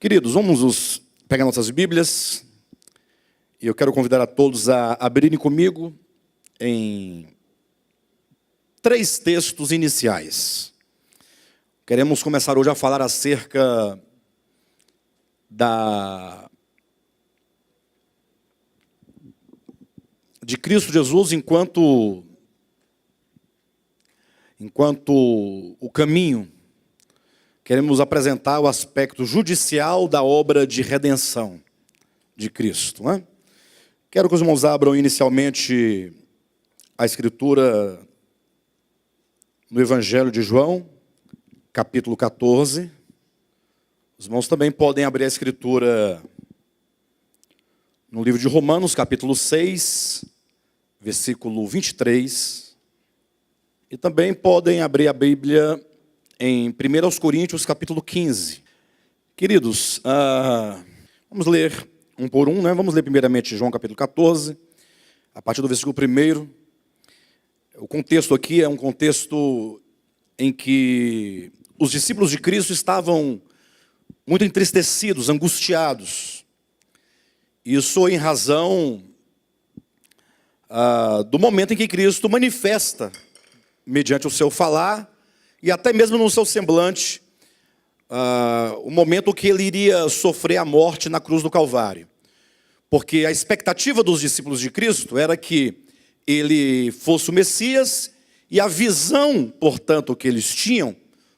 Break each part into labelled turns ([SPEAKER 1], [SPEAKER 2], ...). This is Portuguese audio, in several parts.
[SPEAKER 1] Queridos, vamos pegar nossas Bíblias e eu quero convidar a todos a abrirem comigo em 3 textos iniciais. Queremos começar hoje a falar acerca de Cristo Jesus enquanto o caminho. Queremos apresentar o aspecto judicial da obra de redenção de Cristo, não é? Quero que os irmãos abram inicialmente a Escritura no Evangelho de João, capítulo 14. Os irmãos também podem abrir a Escritura no livro de Romanos, capítulo 6, versículo 23. E também podem abrir a Bíblia em 1 Coríntios, capítulo 15. Queridos, vamos ler um por um, né? Vamos ler primeiramente João, capítulo 14, a partir do versículo 1. O contexto aqui é um contexto em que os discípulos de Cristo estavam muito entristecidos, angustiados. Isso em razão do momento em que Cristo manifesta, mediante o seu falar, e até mesmo no seu semblante, o momento que ele iria sofrer a morte na cruz do Calvário. Porque a expectativa dos discípulos de Cristo era que ele fosse o Messias, e a visão, portanto, que eles tinham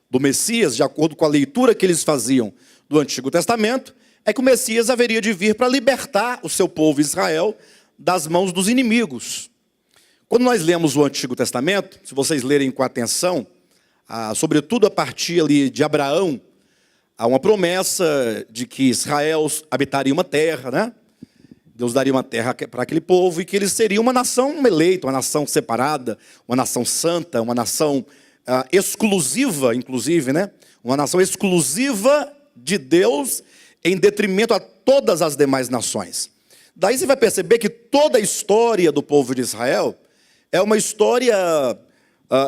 [SPEAKER 1] do Messias, de acordo com a leitura que eles faziam do Antigo Testamento, é que o Messias haveria de vir para libertar o seu povo Israel das mãos dos inimigos. Quando nós lemos o Antigo Testamento, se vocês lerem com atenção, sobretudo a partir ali de Abraão, há uma promessa de que Israel habitaria uma terra, né? Deus daria uma terra para aquele povo e que eles seriam uma nação eleita, uma nação separada, uma nação santa, uma nação exclusiva, inclusive, né? Uma nação exclusiva de Deus em detrimento a todas as demais nações. Daí você vai perceber que toda a história do povo de Israel é uma história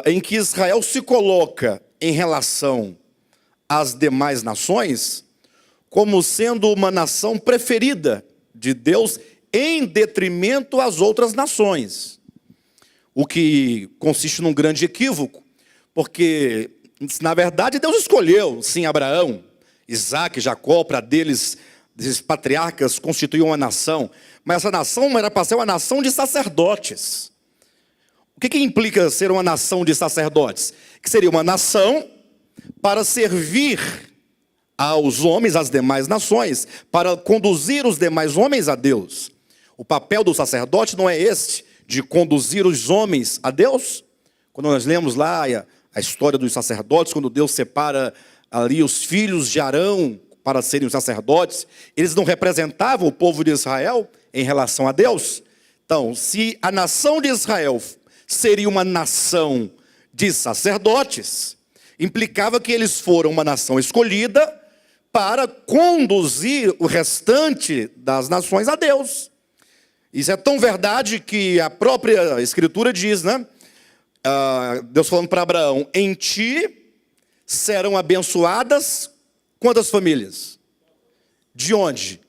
[SPEAKER 1] em que Israel se coloca em relação às demais nações como sendo uma nação preferida de Deus em detrimento às outras nações. O que consiste num grande equívoco, porque, na verdade, Deus escolheu, sim, Abraão, Isaac, Jacó, para desses patriarcas constituir uma nação, mas essa nação era para ser uma nação de sacerdotes. O que implica ser uma nação de sacerdotes? Que seria uma nação para servir aos homens, às demais nações, para conduzir os demais homens a Deus. O papel do sacerdote não é este, de conduzir os homens a Deus? Quando nós lemos lá a história dos sacerdotes, quando Deus separa ali os filhos de Arão para serem os sacerdotes, eles não representavam o povo de Israel em relação a Deus? Então, se a nação de Israel seria uma nação de sacerdotes, implicava que eles foram uma nação escolhida para conduzir o restante das nações a Deus. Isso é tão verdade que a própria Escritura diz, né? Deus falando para Abraão: em ti serão abençoadas quantas famílias? De onde?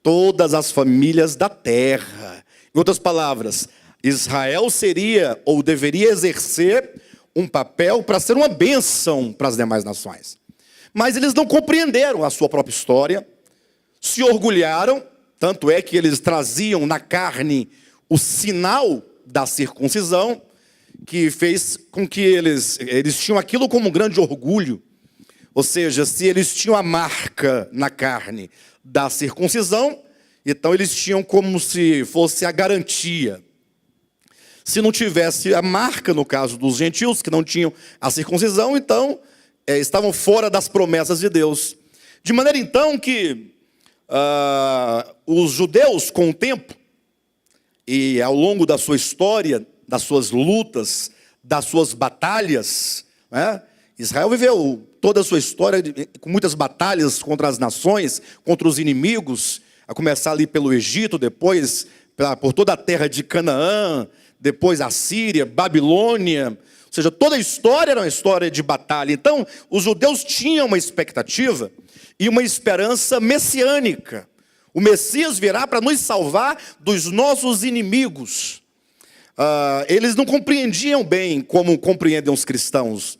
[SPEAKER 1] Todas as famílias da terra. Em outras palavras, Israel seria ou deveria exercer um papel para ser uma bênção para as demais nações. Mas eles não compreenderam a sua própria história, se orgulharam, tanto é que eles traziam na carne o sinal da circuncisão, que fez com que eles tinham aquilo como um grande orgulho. Ou seja, se eles tinham a marca na carne da circuncisão, então eles tinham como se fosse a garantia. Se não tivesse a marca, no caso dos gentios, que não tinham a circuncisão, então estavam fora das promessas de Deus. De maneira então que os judeus, com o tempo, e ao longo da sua história, das suas lutas, das suas batalhas, né? Israel viveu toda a sua história com muitas batalhas contra as nações, contra os inimigos, a começar ali pelo Egito, depois por toda a terra de Canaã, depois a Síria, Babilônia, Ou seja, toda a história era uma história de batalha. Então, os judeus tinham uma expectativa e uma esperança messiânica. O Messias virá para nos salvar dos nossos inimigos. Eles não compreendiam bem como compreendem os cristãos,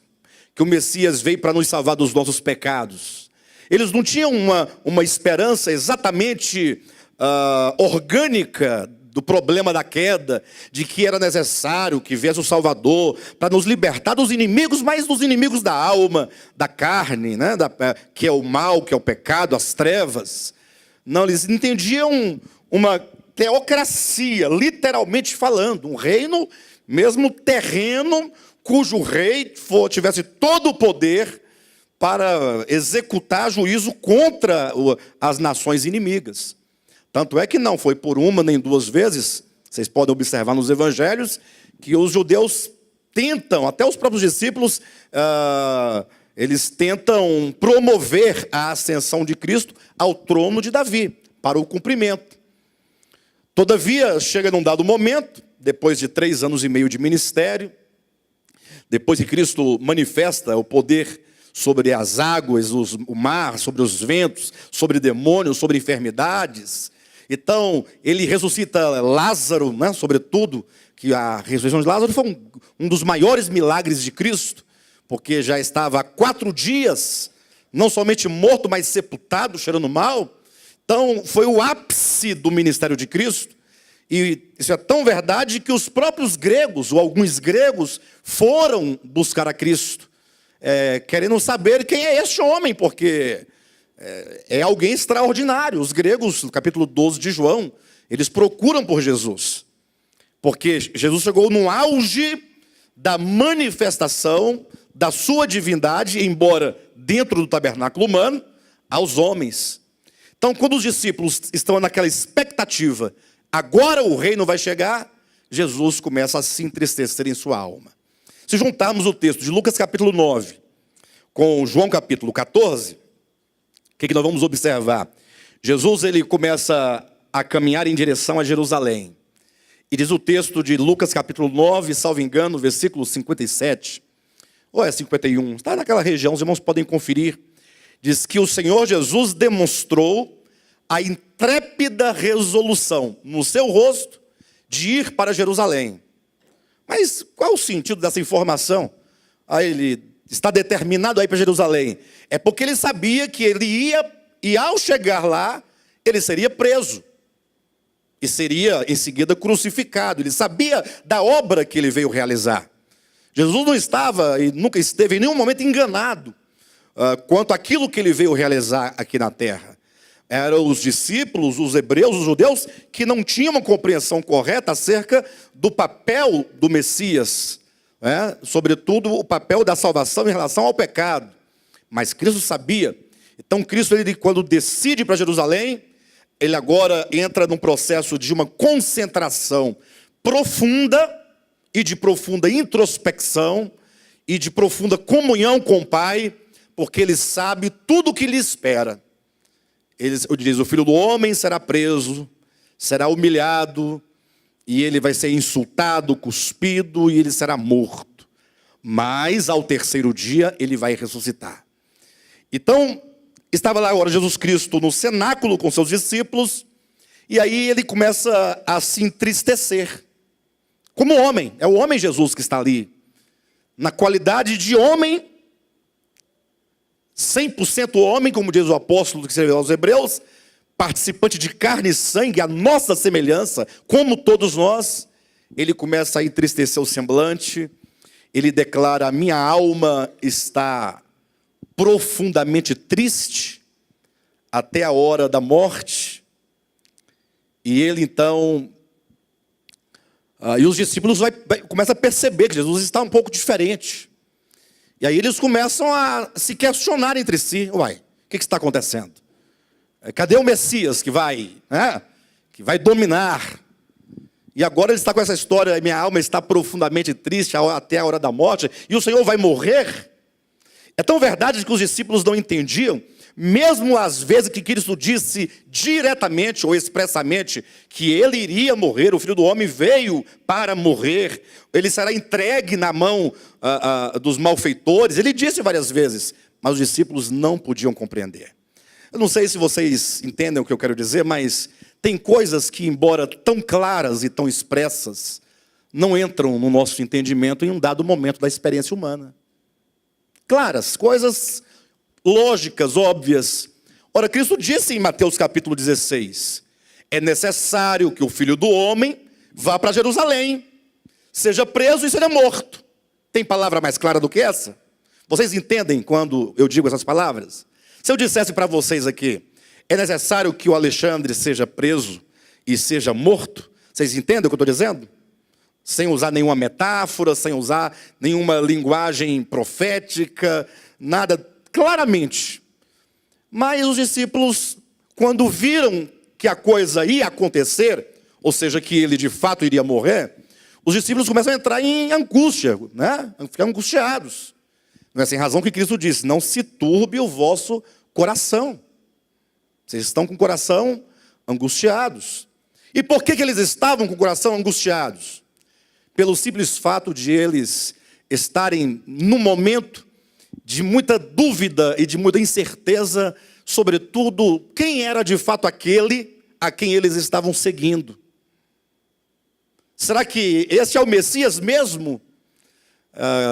[SPEAKER 1] que o Messias veio para nos salvar dos nossos pecados. Eles não tinham uma esperança exatamente orgânica do problema da queda, de que era necessário que viesse o Salvador para nos libertar dos inimigos, mas dos inimigos da alma, da carne, né? Que é o mal, que é o pecado, as trevas. Não, eles entendiam uma teocracia, literalmente falando, um reino, mesmo terreno, cujo rei tivesse todo o poder para executar juízo contra as nações inimigas. Tanto é que não foi por uma nem duas vezes, vocês podem observar nos evangelhos, que os judeus tentam, até os próprios discípulos, eles tentam promover a ascensão de Cristo ao trono de Davi, para o cumprimento. Todavia, chega num dado momento, depois de 3 anos e meio de ministério, depois que Cristo manifesta o poder sobre as águas, o mar, sobre os ventos, sobre demônios, sobre enfermidades. Então, ele ressuscita Lázaro, né? Sobretudo, que a ressurreição de Lázaro foi um dos maiores milagres de Cristo, porque já estava há 4 dias, não somente morto, mas sepultado, cheirando mal. Então, foi o ápice do ministério de Cristo. E isso é tão verdade que os próprios gregos, ou alguns gregos, foram buscar a Cristo, querendo saber quem é este homem, porque é alguém extraordinário. Os gregos, no capítulo 12 de João, eles procuram por Jesus, porque Jesus chegou no auge da manifestação da sua divindade, embora dentro do tabernáculo humano, aos homens. Então, quando os discípulos estão naquela expectativa, agora o reino vai chegar, Jesus começa a se entristecer em sua alma. Se juntarmos o texto de Lucas capítulo 9 com João capítulo 14, o que nós vamos observar? Jesus ele começa a caminhar em direção a Jerusalém. E diz o texto de Lucas capítulo 9, salvo engano, versículo 57, ou é 51, está naquela região, os irmãos podem conferir. Diz que o Senhor Jesus demonstrou a intrépida resolução no seu rosto de ir para Jerusalém. Mas qual é o sentido dessa informação? Ele está determinado a ir para Jerusalém. É porque ele sabia que ele ia, e ao chegar lá, ele seria preso. E seria, em seguida, crucificado. Ele sabia da obra que ele veio realizar. Jesus não estava, e nunca esteve em nenhum momento enganado quanto àquilo que ele veio realizar aqui na terra. Eram os discípulos, os hebreus, os judeus, que não tinham uma compreensão correta acerca do papel do Messias, sobretudo o papel da salvação em relação ao pecado. Mas Cristo sabia. Então Cristo, ele, quando decide para Jerusalém, ele agora entra num processo de uma concentração profunda e de profunda introspecção e de profunda comunhão com o Pai, porque ele sabe tudo o que lhe espera. Ele diz, o Filho do Homem será preso, será humilhado, e ele vai ser insultado, cuspido, e ele será morto. Mas ao 3º dia ele vai ressuscitar. Então, estava lá agora Jesus Cristo no cenáculo com seus discípulos, e aí ele começa a se entristecer. Como homem, é o homem Jesus que está ali, na qualidade de homem, 100% homem, como diz o apóstolo que escreveu aos Hebreus, participante de carne e sangue, a nossa semelhança, como todos nós. Ele começa a entristecer o semblante, ele declara, a minha alma está profundamente triste, até a hora da morte. E ele então, e os discípulos começam a perceber que Jesus está um pouco diferente. E aí eles começam a se questionar entre si. Uai, o que está acontecendo? Cadê o Messias que vai dominar? E agora ele está com essa história, minha alma está profundamente triste até a hora da morte, e o Senhor vai morrer? É tão verdade que os discípulos não entendiam, mesmo às vezes que Cristo disse diretamente ou expressamente que ele iria morrer, o Filho do Homem veio para morrer, ele será entregue na mão dos malfeitores, ele disse várias vezes, mas os discípulos não podiam compreender. Eu não sei se vocês entendem o que eu quero dizer, mas tem coisas que, embora tão claras e tão expressas, não entram no nosso entendimento em um dado momento da experiência humana. Claras, coisas lógicas, óbvias. Ora, Cristo disse em Mateus capítulo 16, é necessário que o Filho do Homem vá para Jerusalém, seja preso e seja morto. Tem palavra mais clara do que essa? Vocês entendem quando eu digo essas palavras? Se eu dissesse para vocês aqui, é necessário que o Alexandre seja preso e seja morto, vocês entendem o que eu estou dizendo? Sem usar nenhuma metáfora, sem usar nenhuma linguagem profética, nada, claramente. Mas os discípulos, quando viram que a coisa ia acontecer, ou seja, que ele de fato iria morrer, os discípulos começam a entrar em angústia, né? Ficar angustiados. Não é sem razão que Cristo disse, não se turbe o vosso coração. Vocês estão com o coração angustiados. E por que eles estavam com o coração angustiados? Pelo simples fato de eles estarem num momento de muita dúvida e de muita incerteza, sobretudo, quem era de fato aquele a quem eles estavam seguindo. Será que esse é o Messias mesmo?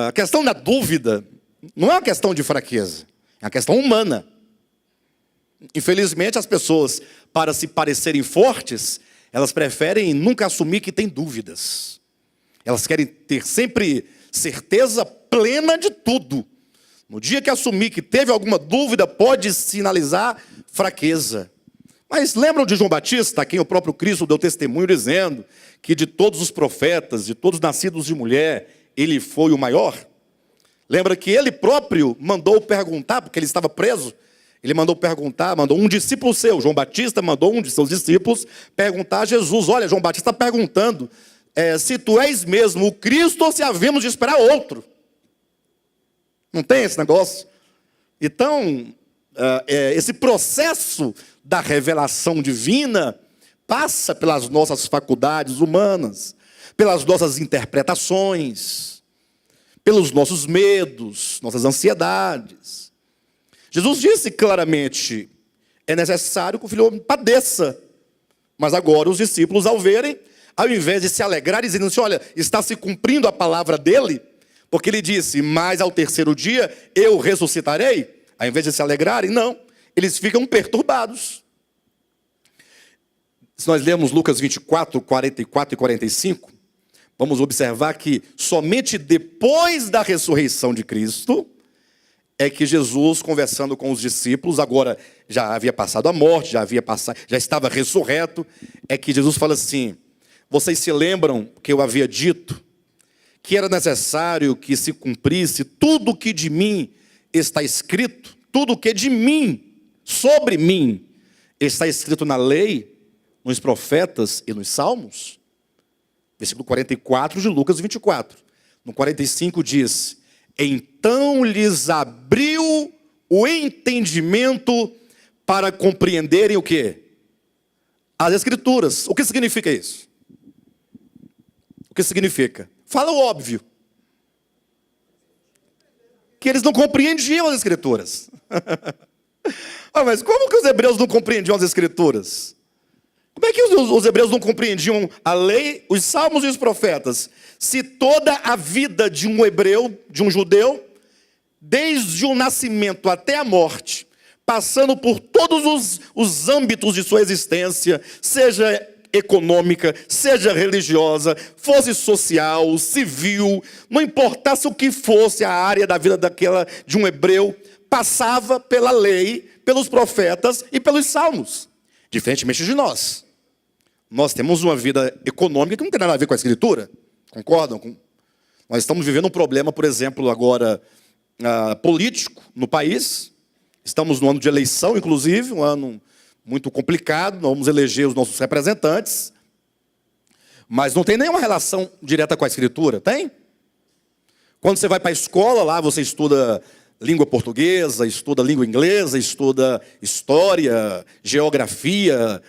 [SPEAKER 1] A questão da dúvida não é uma questão de fraqueza, é uma questão humana. Infelizmente, as pessoas, para se parecerem fortes, elas preferem nunca assumir que têm dúvidas. Elas querem ter sempre certeza plena de tudo. No dia que assumir que teve alguma dúvida, pode sinalizar fraqueza. Mas lembram de João Batista, a quem o próprio Cristo deu testemunho dizendo que de todos os profetas, de todos nascidos de mulher, ele foi o maior? Lembra que ele próprio mandou perguntar, porque ele estava preso, ele mandou um discípulo seu, João Batista mandou um de seus discípulos perguntar a Jesus, olha, João Batista está perguntando se tu és mesmo o Cristo ou se havemos de esperar outro. Não tem esse negócio? Então, esse processo da revelação divina passa pelas nossas faculdades humanas, pelas nossas interpretações, pelos nossos medos, nossas ansiedades. Jesus disse claramente, é necessário que o Filho padeça. Mas agora os discípulos, ao verem, ao invés de se alegrarem, dizendo assim, olha, está se cumprindo a palavra dele, porque ele disse, mas ao terceiro dia eu ressuscitarei, ao invés de se alegrarem, não, eles ficam perturbados. Se nós lermos Lucas 24, 44 e 45, vamos observar que somente depois da ressurreição de Cristo, é que Jesus, conversando com os discípulos, agora já havia passado a morte, já estava ressurreto, é que Jesus fala assim, vocês se lembram que eu havia dito que era necessário que se cumprisse tudo o que de mim está escrito, tudo o que de mim, sobre mim, está escrito na lei, nos profetas e nos salmos? Versículo 44 de Lucas 24. No 45 diz, então lhes abriu o entendimento para compreenderem o quê? As Escrituras. O que significa isso? O que significa? Fala o óbvio. Que eles não compreendiam as Escrituras. Mas como que os hebreus não compreendiam as Escrituras? Como é que os hebreus não compreendiam a lei, os salmos e os profetas? Se toda a vida de um hebreu, de um judeu, desde o nascimento até a morte, passando por todos os âmbitos de sua existência, seja econômica, seja religiosa, fosse social, civil, não importasse o que fosse a área da vida de um hebreu, passava pela lei, pelos profetas e pelos salmos. Diferentemente de nós. Nós temos uma vida econômica que não tem nada a ver com a Escritura. Concordam? Nós estamos vivendo um problema, por exemplo, agora político no país. Estamos no ano de eleição, inclusive, um ano muito complicado. Nós vamos eleger os nossos representantes. Mas não tem nenhuma relação direta com a Escritura, tem? Quando você vai para a escola, lá você estuda língua portuguesa, estuda língua inglesa, estuda história, geografia,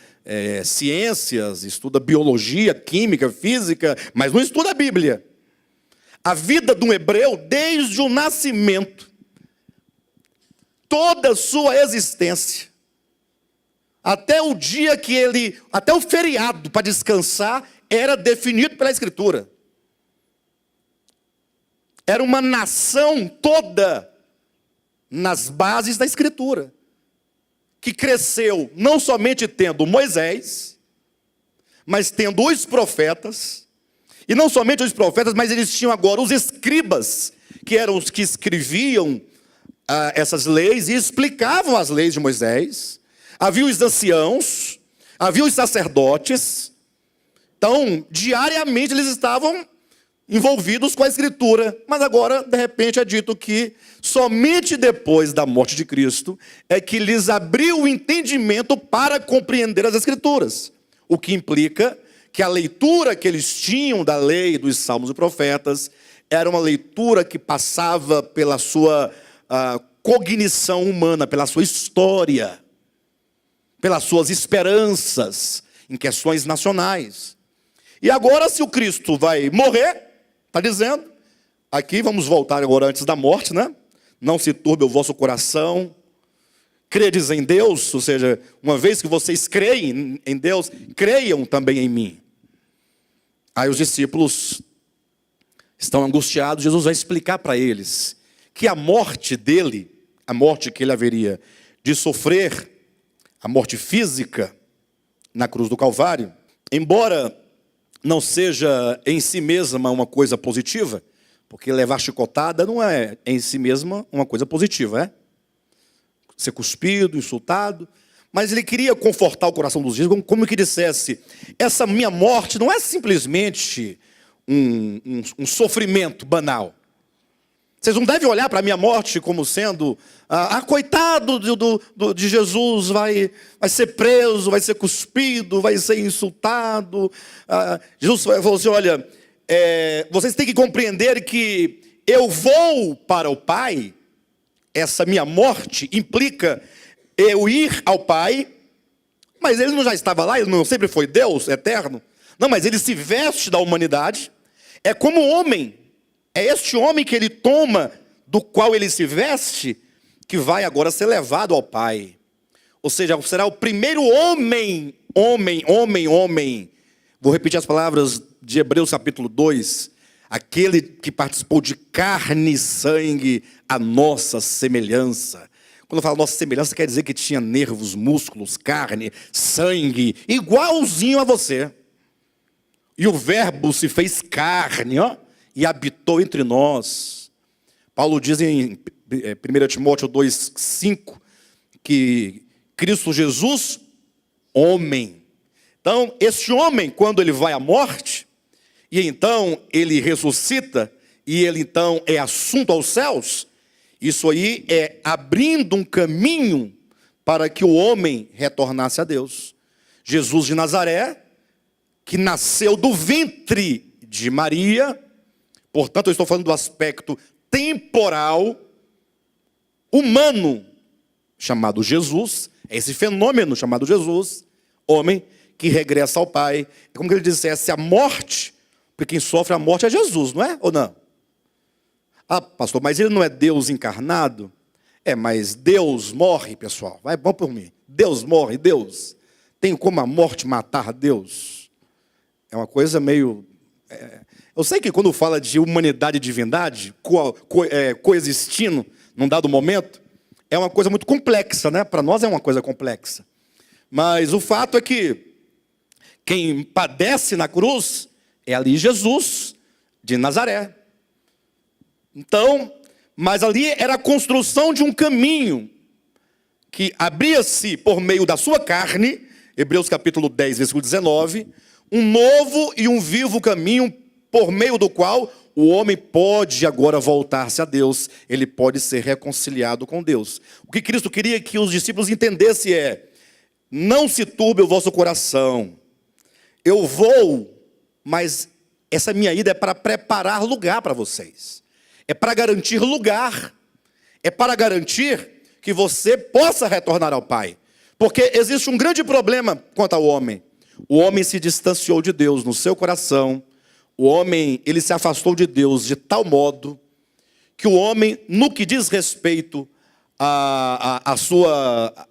[SPEAKER 1] ciências, estuda biologia, química, física, mas não estuda a Bíblia. A vida de um hebreu, desde o nascimento, toda a sua existência, até o dia que até o feriado para descansar, era definido pela Escritura. Era uma nação toda nas bases da Escritura, que cresceu não somente tendo Moisés, mas tendo os profetas, e não somente os profetas, mas eles tinham agora os escribas, que eram os que escreviam essas leis e explicavam as leis de Moisés. Havia os anciãos, havia os sacerdotes. Então, diariamente eles estavam envolvidos com a Escritura, mas agora, de repente, é dito que somente depois da morte de Cristo é que lhes abriu o entendimento para compreender as Escrituras, o que implica que a leitura que eles tinham da lei, dos salmos e profetas, era uma leitura que passava pela sua cognição humana, pela sua história, pelas suas esperanças em questões nacionais. E agora, se o Cristo vai morrer, está dizendo, aqui vamos voltar agora antes da morte, né? Não se turbe o vosso coração, credes em Deus, ou seja, uma vez que vocês creem em Deus, creiam também em mim. Aí os discípulos estão angustiados, Jesus vai explicar para eles que a morte dele, a morte que ele haveria de sofrer, a morte física na cruz do Calvário, embora não seja em si mesma uma coisa positiva, porque levar chicotada não é em si mesma uma coisa positiva, é? Ser cuspido, insultado, mas ele queria confortar o coração dos discípulos, como que dissesse, essa minha morte não é simplesmente um sofrimento banal. Vocês não devem olhar para a minha morte como sendo, coitado de Jesus, vai ser preso, vai ser cuspido, vai ser insultado. Jesus falou assim, olha, vocês têm que compreender que eu vou para o Pai, essa minha morte implica eu ir ao Pai, mas ele não já estava lá, ele não sempre foi Deus eterno. Não, mas ele se veste da humanidade, é como homem. É este homem que ele toma, do qual ele se veste, que vai agora ser levado ao Pai. Ou seja, será o primeiro homem. Vou repetir as palavras de Hebreus capítulo 2. Aquele que participou de carne e sangue, a nossa semelhança. Quando eu falo nossa semelhança, quer dizer que tinha nervos, músculos, carne, sangue, igualzinho a você. E o verbo se fez carne, ó, e habitou entre nós. Paulo diz em 1 Timóteo 2,5, que Cristo Jesus, homem. Então, esse homem, quando ele vai à morte, e então ele ressuscita, e ele então é assunto aos céus, isso aí é abrindo um caminho para que o homem retornasse a Deus. Jesus de Nazaré, que nasceu do ventre de Maria, portanto eu estou falando do aspecto temporal, humano, chamado Jesus, é esse fenômeno chamado Jesus, homem que regressa ao Pai. É como que ele dissesse, a morte, porque quem sofre a morte é Jesus, não é? Ou não? Pastor, mas ele não é Deus encarnado? Mas Deus morre, pessoal. Vai bom por mim. Deus morre, Deus. Tem como a morte matar Deus? É uma coisa meio... Eu sei que quando fala de humanidade e divindade, coexistindo num dado momento, é uma coisa muito complexa, né? Para nós é uma coisa complexa. Mas o fato é que quem padece na cruz é ali Jesus de Nazaré. Então, mas ali era a construção de um caminho que abria-se por meio da sua carne, Hebreus capítulo 10, versículo 19, um novo e um vivo caminho por meio do qual o homem pode agora voltar-se a Deus, ele pode ser reconciliado com Deus. O que Cristo queria que os discípulos entendessem não se turbe o vosso coração, eu vou, mas essa minha ida é para preparar lugar para vocês. É para garantir lugar. É para garantir que você possa retornar ao Pai. Porque existe um grande problema quanto ao homem. O homem se distanciou de Deus no seu coração. O homem, ele se afastou de Deus de tal modo que o homem, no que diz respeito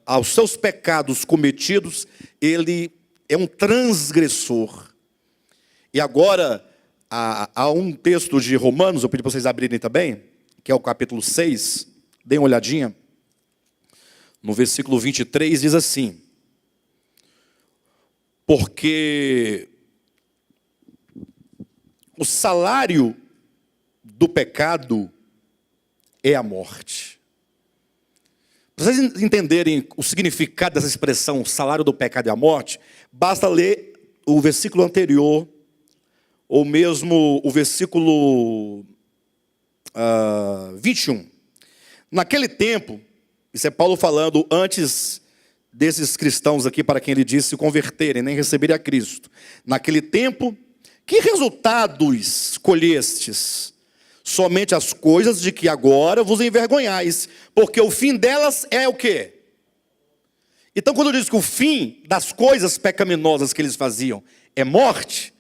[SPEAKER 1] aos seus pecados cometidos, ele é um transgressor. E agora, há um texto de Romanos, eu pedi para vocês abrirem também, que é o capítulo 6, deem uma olhadinha. No versículo 23 diz assim: porque o salário do pecado é a morte. Para vocês entenderem o significado dessa expressão, o salário do pecado é a morte, basta ler o versículo anterior, ou mesmo o versículo 21. Naquele tempo, isso é Paulo falando antes desses cristãos aqui, para quem ele disse se converterem, nem receberem a Cristo. Naquele tempo, que resultados colhestes? Somente as coisas de que agora vos envergonhais, porque o fim delas é o quê? Então, quando diz que o fim das coisas pecaminosas que eles faziam é morte,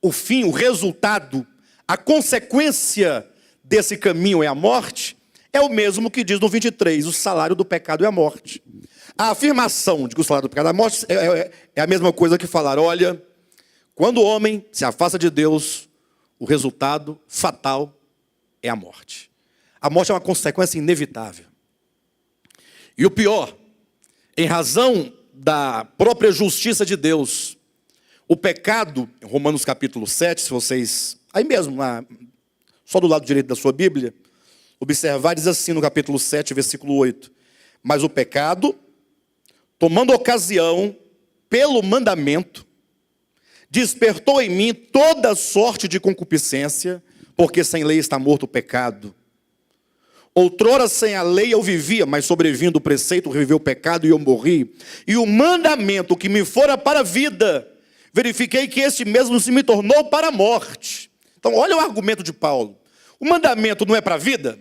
[SPEAKER 1] o fim, o resultado, a consequência desse caminho é a morte, é o mesmo que diz no 23, o salário do pecado é a morte. A afirmação de que o salário do pecado é a morte é a mesma coisa que falar, olha, quando o homem se afasta de Deus, o resultado fatal é a morte. A morte é uma consequência inevitável. E o pior, em razão da própria justiça de Deus, o pecado, Romanos capítulo 7, se vocês, aí mesmo, só do lado direito da sua Bíblia, observar, diz assim no capítulo 7, versículo 8, mas o pecado, tomando ocasião pelo mandamento, despertou em mim toda sorte de concupiscência, porque sem lei está morto o pecado. Outrora sem a lei eu vivia, mas sobrevindo o preceito, reviveu o pecado e eu morri. E o mandamento que me fora para a vida, verifiquei que este mesmo se me tornou para a morte. Então olha o argumento de Paulo. O mandamento não é para a vida?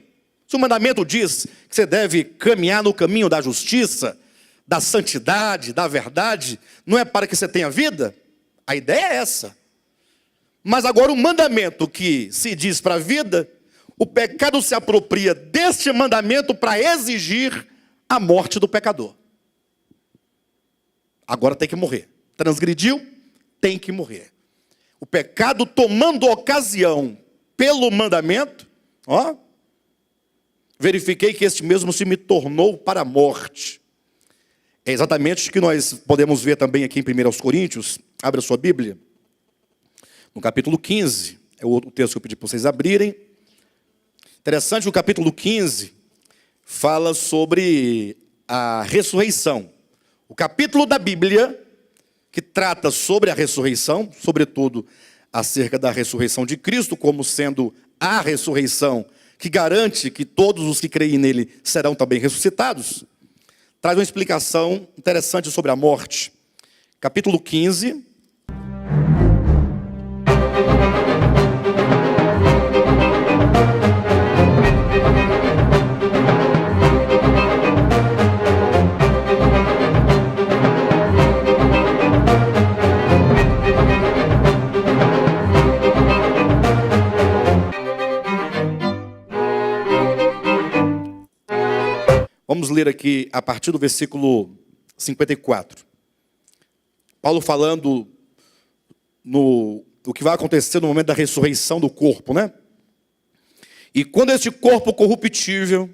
[SPEAKER 1] Se o mandamento diz que você deve caminhar no caminho da justiça, da santidade, da verdade, não é para que você tenha vida? A ideia é essa. Mas agora o mandamento que se diz para a vida, o pecado se apropria deste mandamento para exigir a morte do pecador. Agora tem que morrer. Transgrediu, tem que morrer. O pecado tomando ocasião pelo mandamento, verifiquei que este mesmo se me tornou para a morte. É exatamente o que nós podemos ver também aqui em 1 Coríntios. Abra sua Bíblia. No capítulo 15, é o outro texto que eu pedi para vocês abrirem. Interessante que o capítulo 15 fala sobre a ressurreição. O capítulo da Bíblia que trata sobre a ressurreição, sobretudo acerca da ressurreição de Cristo, como sendo a ressurreição que garante que todos os que creem nele serão também ressuscitados, traz uma explicação interessante sobre a morte. Capítulo 15. Vamos ler aqui a partir do versículo 54. Paulo falando do que vai acontecer no momento da ressurreição do corpo, né? E quando este corpo corruptível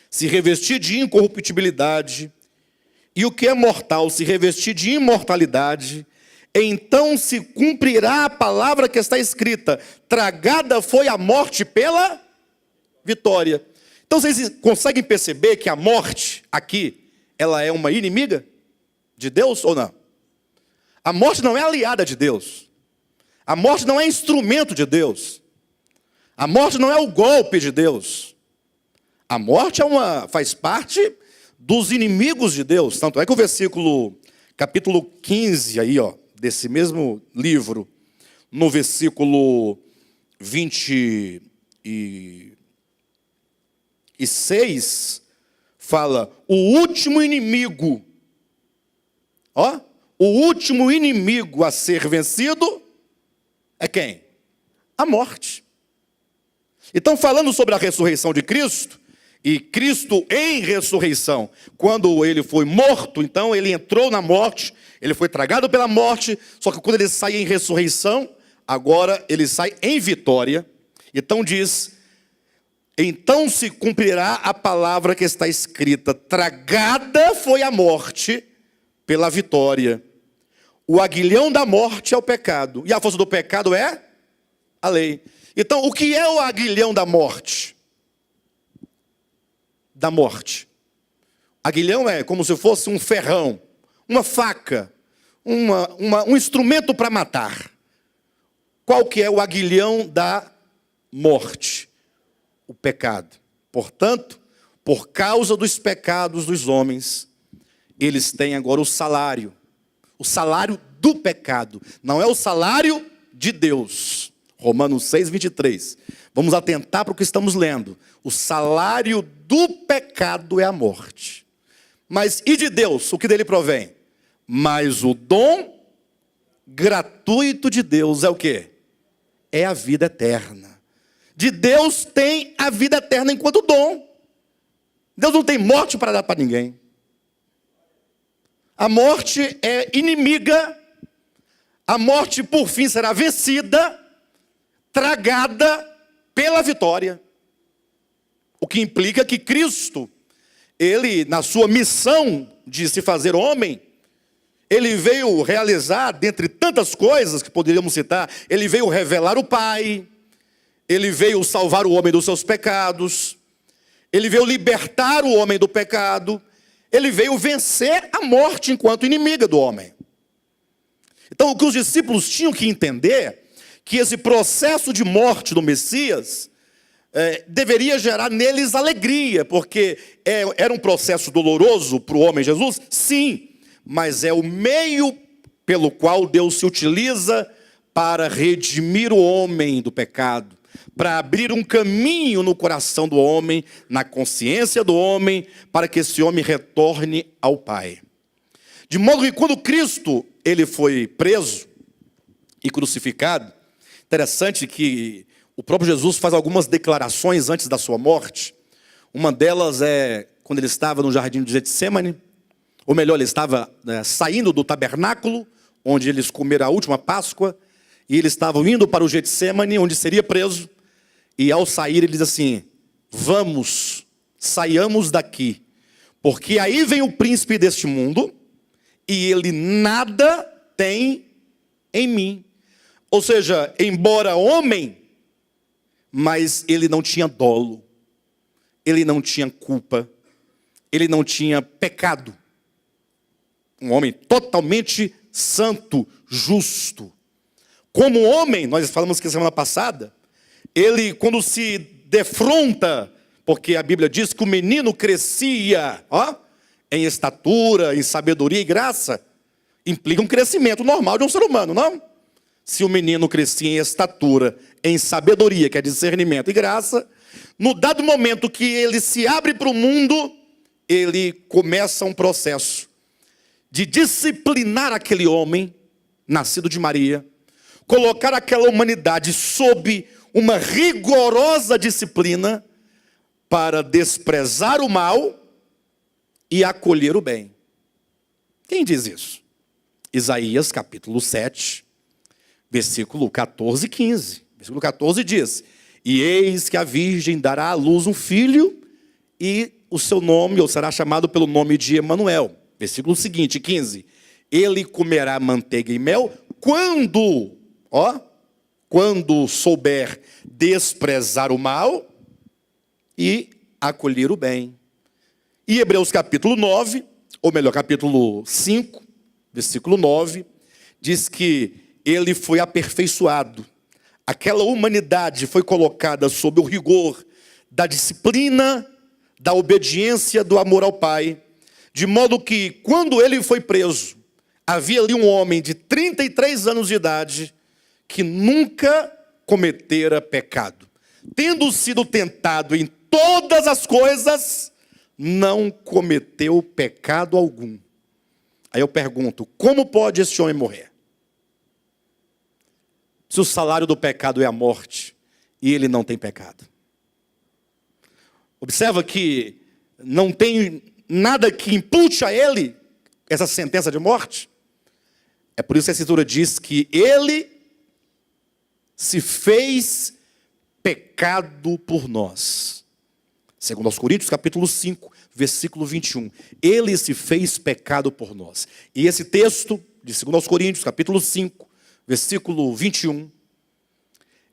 [SPEAKER 1] se revestir de incorruptibilidade, e o que é mortal se revestir de imortalidade, então se cumprirá a palavra que está escrita: tragada foi a morte pela vitória. Então vocês conseguem perceber que a morte aqui, ela é uma inimiga de Deus ou não? A morte não é aliada de Deus. A morte não é instrumento de Deus. A morte não é o golpe de Deus. A morte faz parte dos inimigos de Deus. Tanto é que o capítulo 15 aí, desse mesmo livro, no versículo 28, e 6 fala o último inimigo. Ó, o último inimigo a ser vencido é quem? A morte. Então, falando sobre a ressurreição de Cristo, e Cristo em ressurreição, quando ele foi morto, então ele entrou na morte, ele foi tragado pela morte, só que quando ele sai em ressurreição, agora ele sai em vitória. Então diz, então se cumprirá a palavra que está escrita, tragada foi a morte pela vitória. O aguilhão da morte é o pecado, e a força do pecado é a lei. Então, o que é o aguilhão da morte? Da morte. Aguilhão é como se fosse um ferrão, uma faca, um instrumento para matar. Qual que é o aguilhão da morte? O pecado. Portanto, por causa dos pecados dos homens, eles têm agora o salário do pecado. Não é o salário de Deus. Romanos 6, 23. Vamos atentar para o que estamos lendo. O salário do pecado é a morte. Mas e de Deus? O que dele provém? Mas o dom gratuito de Deus é o quê? É a vida eterna. De Deus tem a vida eterna enquanto dom. Deus não tem morte para dar para ninguém. A morte é inimiga. A morte, por fim, será vencida, tragada pela vitória. O que implica que Cristo, ele, na sua missão de se fazer homem, ele veio realizar, dentre tantas coisas que poderíamos citar, ele veio revelar o Pai, ele veio salvar o homem dos seus pecados, ele veio libertar o homem do pecado, ele veio vencer a morte enquanto inimiga do homem. Então, o que os discípulos tinham que entender, que esse processo de morte do Messias deveria gerar neles alegria, porque era um processo doloroso para o homem Jesus, sim, mas é o meio pelo qual Deus se utiliza para redimir o homem do pecado, para abrir um caminho no coração do homem, na consciência do homem, para que esse homem retorne ao Pai. De modo que quando Cristo ele foi preso e crucificado, interessante que o próprio Jesus faz algumas declarações antes da sua morte. Uma delas é quando ele estava no jardim de Getsêmani, ou melhor, ele estava saindo do tabernáculo, onde eles comeram a última Páscoa, e eles estavam indo para o Getsêmani, onde seria preso, e ao sair ele diz assim, vamos, saiamos daqui, porque aí vem o príncipe deste mundo, e ele nada tem em mim. Ou seja, embora homem, mas ele não tinha dolo, ele não tinha culpa, ele não tinha pecado. Um homem totalmente santo, justo. Como homem, nós falamos que semana passada, ele quando se defronta, porque a Bíblia diz que o menino crescia, em estatura, em sabedoria e graça, implica um crescimento normal de um ser humano, não? Se o menino crescia em estatura, em sabedoria, que é discernimento e graça, no dado momento que ele se abre para o mundo, ele começa um processo de disciplinar aquele homem, nascido de Maria, colocar aquela humanidade sob uma rigorosa disciplina para desprezar o mal e acolher o bem. Quem diz isso? Isaías capítulo 7, versículo 14 e 15. Versículo 14 diz, e eis que a virgem dará à luz um filho, e o seu nome, ou será chamado pelo nome de Emanuel. Versículo seguinte, 15. Ele comerá manteiga e mel quando souber desprezar o mal e acolher o bem. E Hebreus capítulo 9, ou melhor, capítulo 5, versículo 9, diz que ele foi aperfeiçoado. Aquela humanidade foi colocada sob o rigor da disciplina, da obediência, do amor ao Pai. De modo que, quando ele foi preso, havia ali um homem de 33 anos de idade que nunca cometera pecado. Tendo sido tentado em todas as coisas, não cometeu pecado algum. Aí eu pergunto, como pode esse homem morrer? Se o salário do pecado é a morte, e ele não tem pecado. Observa que não tem nada que impute a ele essa sentença de morte. É por isso que a Escritura diz que ele se fez pecado por nós. Segundo aos Coríntios, capítulo 5, versículo 21. Ele se fez pecado por nós. E esse texto, de 2 aos Coríntios, capítulo 5, versículo 21,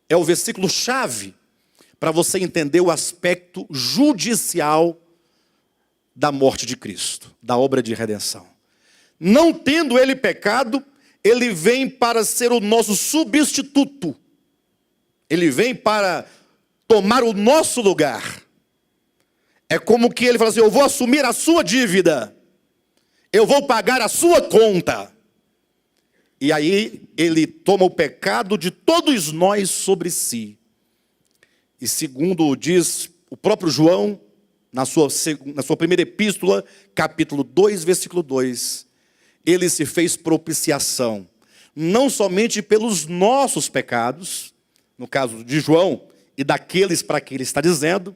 [SPEAKER 1] é o versículo chave para você entender o aspecto judicial da morte de Cristo, da obra de redenção. Não tendo ele pecado, ele vem para ser o nosso substituto. Ele vem para tomar o nosso lugar. É como que ele fala assim, eu vou assumir a sua dívida. Eu vou pagar a sua conta. E aí ele toma o pecado de todos nós sobre si. E segundo diz o próprio João, na sua primeira epístola, capítulo 2, versículo 2, ele se fez propiciação, não somente pelos nossos pecados, no caso de João, e daqueles para que ele está dizendo,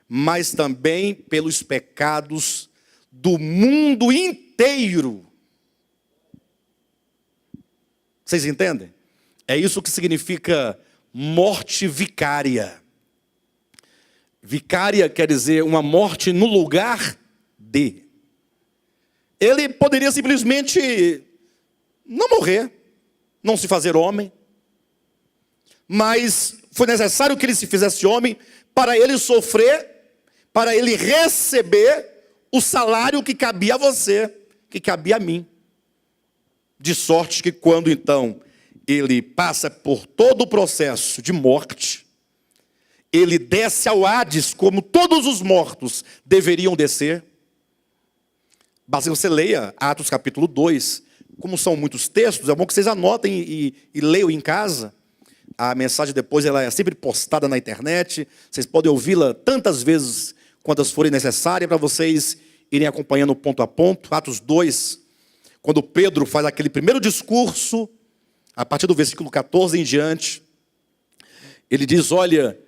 [SPEAKER 1] mas também pelos pecados do mundo inteiro. Vocês entendem? É isso que significa morte vicária. Vicária quer dizer uma morte no lugar de. Ele poderia simplesmente não morrer, não se fazer homem, mas foi necessário que ele se fizesse homem para ele sofrer, para ele receber o salário que cabia a você, que cabia a mim. De sorte que quando então ele passa por todo o processo de morte, ele desce ao Hades como todos os mortos deveriam descer. Basta que você leia Atos capítulo 2, como são muitos textos, é bom que vocês anotem e leiam em casa. A mensagem depois ela é sempre postada na internet, vocês podem ouvi-la tantas vezes quantas forem necessárias para vocês irem acompanhando ponto a ponto. Atos 2, quando Pedro faz aquele primeiro discurso, a partir do versículo 14 em diante, ele diz, olha,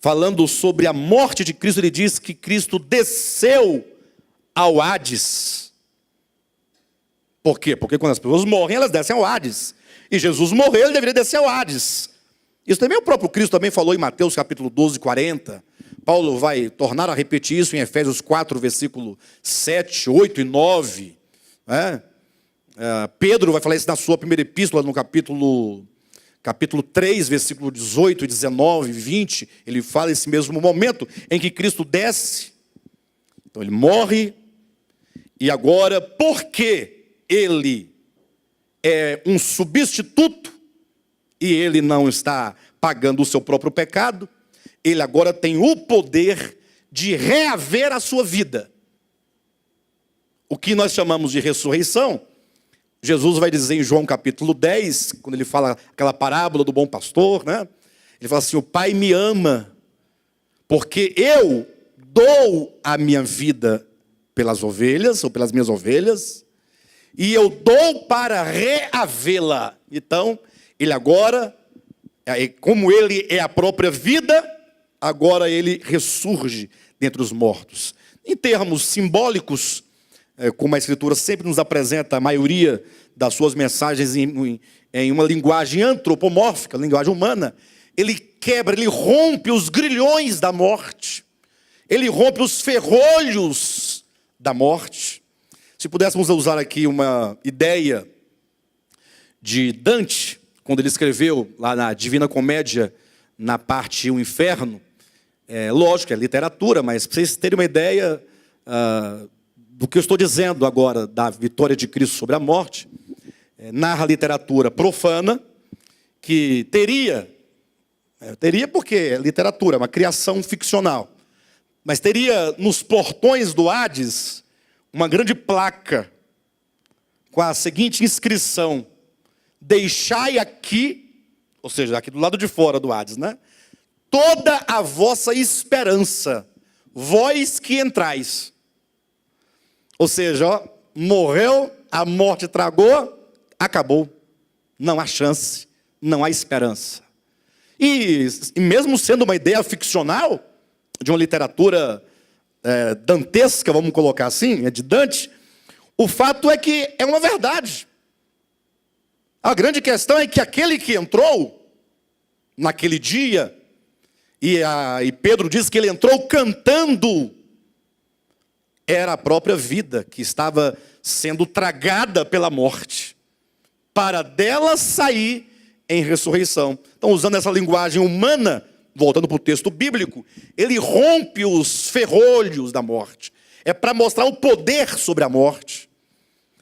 [SPEAKER 1] falando sobre a morte de Cristo, ele diz que Cristo desceu ao Hades. Por quê? Porque quando as pessoas morrem, elas descem ao Hades. E Jesus morreu, ele deveria descer ao Hades. Isso também o próprio Cristo também falou em Mateus capítulo 12, 40. Paulo vai tornar a repetir isso em Efésios 4, versículo 7, 8 e 9. Pedro vai falar isso na sua primeira epístola, no capítulo 3, versículo 18, 19 e 20. Ele fala esse mesmo momento em que Cristo desce. Então ele morre. E agora, porque ele é um substituto, e ele não está pagando o seu próprio pecado, ele agora tem o poder de reaver a sua vida. O que nós chamamos de ressurreição, Jesus vai dizer em João capítulo 10, quando ele fala aquela parábola do bom pastor, né? Ele fala assim, o Pai me ama, porque eu dou a minha vida pelas ovelhas, ou pelas minhas ovelhas, e eu dou para reavê-la. Então, ele agora, como ele é a própria vida, agora ele ressurge dentre os mortos. Em termos simbólicos, como a Escritura sempre nos apresenta a maioria das suas mensagens em uma linguagem antropomórfica, linguagem humana, ele quebra, ele rompe os grilhões da morte, ele rompe os ferrolhos da morte. Se pudéssemos usar aqui uma ideia de Dante, quando ele escreveu lá na Divina Comédia, na parte O Inferno, lógico, é literatura, mas para vocês terem uma ideia do que eu estou dizendo agora, da vitória de Cristo sobre a morte, narra a literatura profana, que teria porque é literatura, uma criação ficcional, mas teria nos portões do Hades uma grande placa com a seguinte inscrição: deixai aqui, ou seja, aqui do lado de fora do Hades, né? toda a vossa esperança, vós que entrais. Ou seja, ó, morreu, a morte tragou, acabou. Não há chance, não há esperança. E mesmo sendo uma ideia ficcional, de uma literatura dantesca, vamos colocar assim, de Dante, o fato é que é uma verdade. A grande questão é que aquele que entrou naquele dia, e Pedro diz que ele entrou cantando, era a própria vida que estava sendo tragada pela morte, para dela sair em ressurreição. Então, usando essa linguagem humana, voltando para o texto bíblico, ele rompe os ferrolhos da morte. É para mostrar o poder sobre a morte.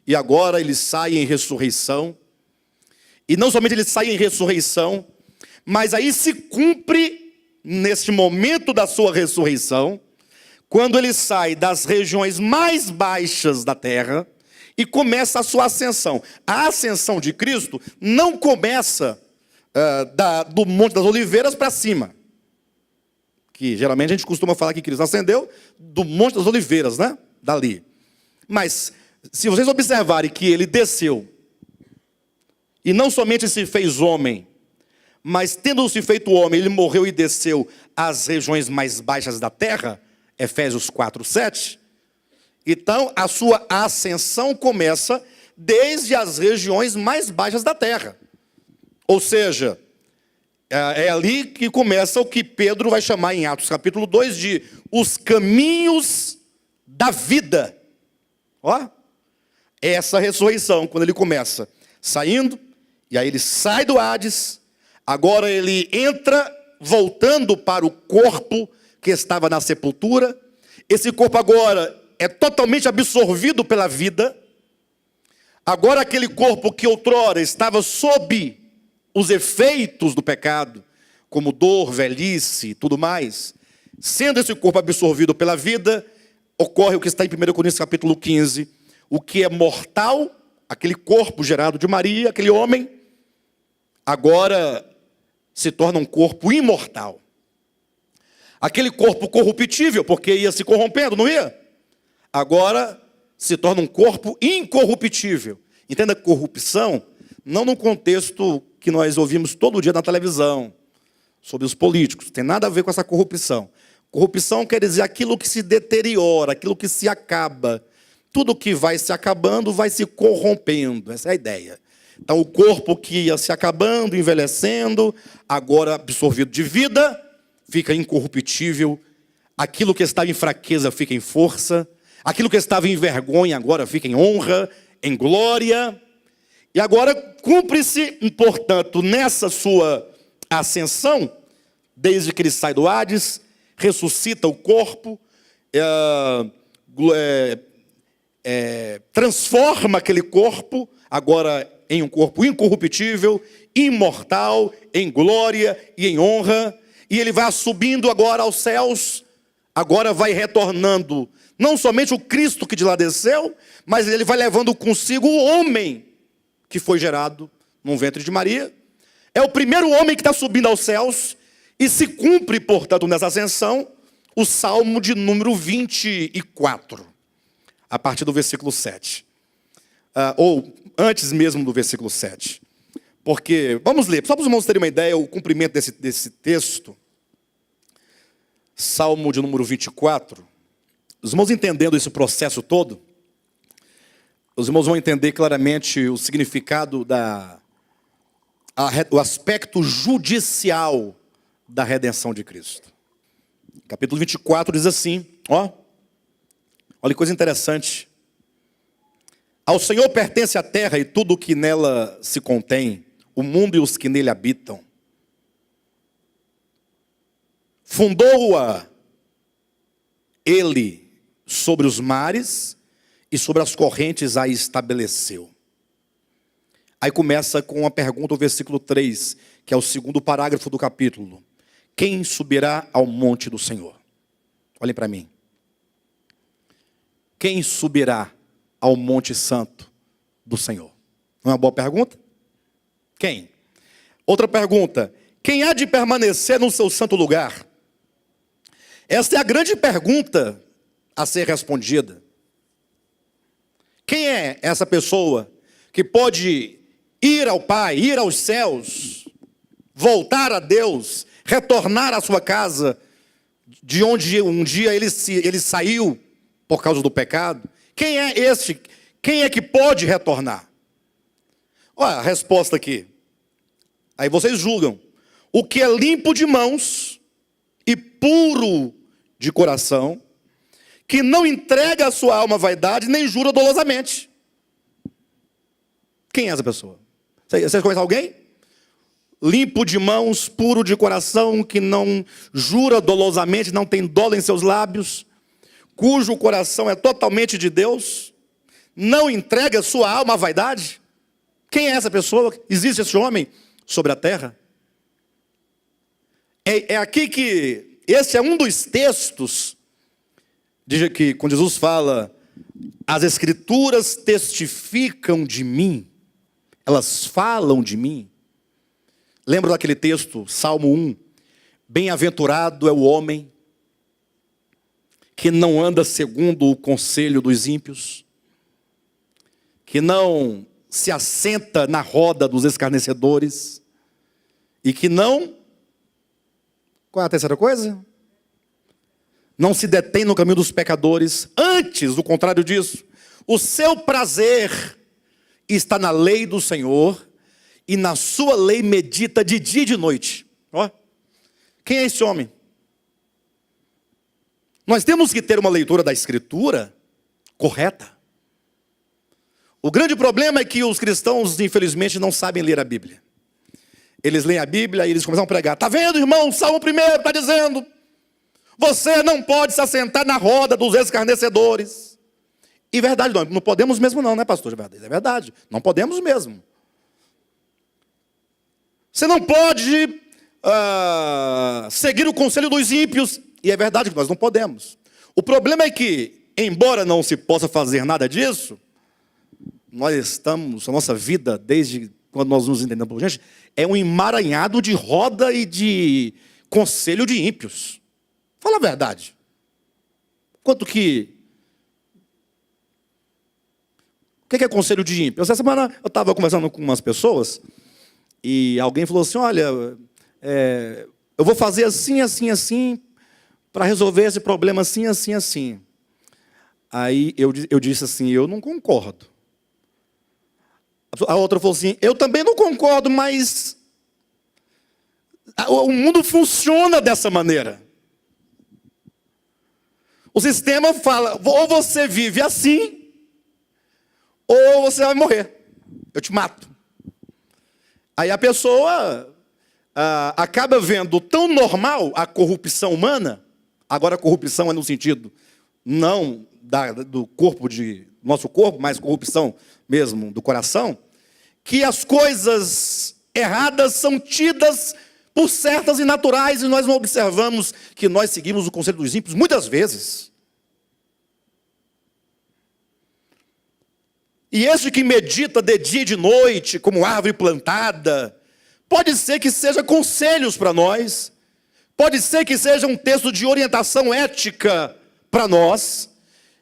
[SPEAKER 1] E agora ele sai em ressurreição. E não somente ele sai em ressurreição, mas aí se cumpre, neste momento da sua ressurreição, quando ele sai das regiões mais baixas da terra e começa a sua ascensão. A ascensão de Cristo não começa do Monte das Oliveiras para cima. Que geralmente a gente costuma falar que Cristo ascendeu do Monte das Oliveiras, né? Dali. Mas, se vocês observarem que ele desceu, e não somente se fez homem, mas tendo se feito homem, ele morreu e desceu às regiões mais baixas da terra, Efésios 4:7. Então, a sua ascensão começa desde as regiões mais baixas da terra. Ou seja, é ali que começa o que Pedro vai chamar em Atos capítulo 2 de os caminhos da vida. Ó, essa ressurreição, quando ele começa saindo, e aí ele sai do Hades, agora ele entra voltando para o corpo que estava na sepultura. Esse corpo agora é totalmente absorvido pela vida. Agora aquele corpo que outrora estava sob os efeitos do pecado, como dor, velhice e tudo mais, sendo esse corpo absorvido pela vida, ocorre o que está em 1 Coríntios capítulo 15, o que é mortal, aquele corpo gerado de Maria, aquele homem, agora se torna um corpo imortal. Aquele corpo corruptível, porque ia se corrompendo, não ia? Agora se torna um corpo incorruptível. Entenda corrupção, não no contexto que nós ouvimos todo dia na televisão, sobre os políticos. Tem nada a ver com essa corrupção. Corrupção quer dizer aquilo que se deteriora, aquilo que se acaba. Tudo que vai se acabando vai se corrompendo. Essa é a ideia. Então o corpo que ia se acabando, envelhecendo, agora absorvido de vida, fica incorruptível. Aquilo que estava em fraqueza fica em força. Aquilo que estava em vergonha agora fica em honra, em glória. E agora cumpre-se, portanto, nessa sua ascensão, desde que ele sai do Hades, ressuscita o corpo, transforma aquele corpo, agora em um corpo incorruptível, imortal, em glória e em honra. E ele vai subindo agora aos céus, agora vai retornando, não somente o Cristo que de lá desceu, mas ele vai levando consigo o homem que foi gerado num ventre de Maria. É o primeiro homem que está subindo aos céus, e se cumpre, portanto, nessa ascensão, o Salmo de número 24, a partir do versículo 7. Ou antes mesmo do versículo 7. Porque, vamos ler, só para os irmãos terem uma ideia, o cumprimento desse texto. Salmo de número 24. Os irmãos entendendo esse processo todo, os irmãos vão entender claramente o significado o aspecto judicial da redenção de Cristo. Capítulo 24 diz assim, olha que coisa interessante. Ao Senhor pertence a terra e tudo o que nela se contém, o mundo e os que nele habitam. Fundou-a ele sobre os mares e sobre as correntes a estabeleceu. Aí começa com uma pergunta, o versículo 3, que é o segundo parágrafo do capítulo. Quem subirá ao monte do Senhor? Olhem para mim. Quem subirá ao monte santo do Senhor? Não é uma boa pergunta? Quem? Outra pergunta. Quem há de permanecer no seu santo lugar? Esta é a grande pergunta a ser respondida. Quem é essa pessoa que pode ir ao Pai, ir aos céus, voltar a Deus, retornar à sua casa, de onde um dia ele saiu por causa do pecado? Quem é este? Quem é que pode retornar? Olha a resposta aqui. Aí vocês julgam. O que é limpo de mãos e puro de coração, que não entrega a sua alma à vaidade, nem jura dolosamente. Quem é essa pessoa? Vocês conhecem alguém? Limpo de mãos, puro de coração, que não jura dolosamente, não tem dolo em seus lábios, cujo coração é totalmente de Deus, não entrega sua alma à vaidade. Quem é essa pessoa? Existe esse homem sobre a terra? É aqui que esse é um dos textos que quando Jesus fala, as escrituras testificam de mim, elas falam de mim. Lembra daquele texto, Salmo 1, bem-aventurado é o homem que não anda segundo o conselho dos ímpios, que não se assenta na roda dos escarnecedores e que não... Qual é a terceira coisa? Não se detém no caminho dos pecadores. Antes, do contrário disso, o seu prazer está na lei do Senhor e na sua lei medita de dia e de noite. Ó, quem é esse homem? Nós temos que ter uma leitura da Escritura correta. O grande problema é que os cristãos, infelizmente, não sabem ler a Bíblia. Eles leem a Bíblia e eles começam a pregar. Está vendo, irmão? O Salmo 1 está dizendo: você não pode se assentar na roda dos escarnecedores. E verdade, não podemos mesmo não, né, pastor? É verdade, não podemos mesmo. Você não pode seguir o conselho dos ímpios. E é verdade que nós não podemos. O problema é que, embora não se possa fazer nada disso, nós estamos, a nossa vida, desde quando nós nos entendemos por gente, é um emaranhado de roda e de conselho de ímpios. Fala a verdade. Quanto que... O que é conselho de ímpio? Essa semana eu estava conversando com umas pessoas e alguém falou assim, olha, eu vou fazer assim, assim, assim, para resolver esse problema assim, assim, assim. Aí eu disse assim, eu não concordo. A outra falou assim, eu também não concordo, mas o mundo funciona dessa maneira. O sistema fala, ou você vive assim, ou você vai morrer. Eu te mato. Aí a pessoa acaba vendo tão normal a corrupção humana, agora a corrupção é no sentido não do corpo, nosso corpo, mas corrupção mesmo do coração, que as coisas erradas são tidas por certas e naturais, e nós não observamos que nós seguimos o conselho dos ímpios muitas vezes. E esse que medita de dia e de noite, como árvore plantada, pode ser que seja conselhos para nós, pode ser que seja um texto de orientação ética para nós,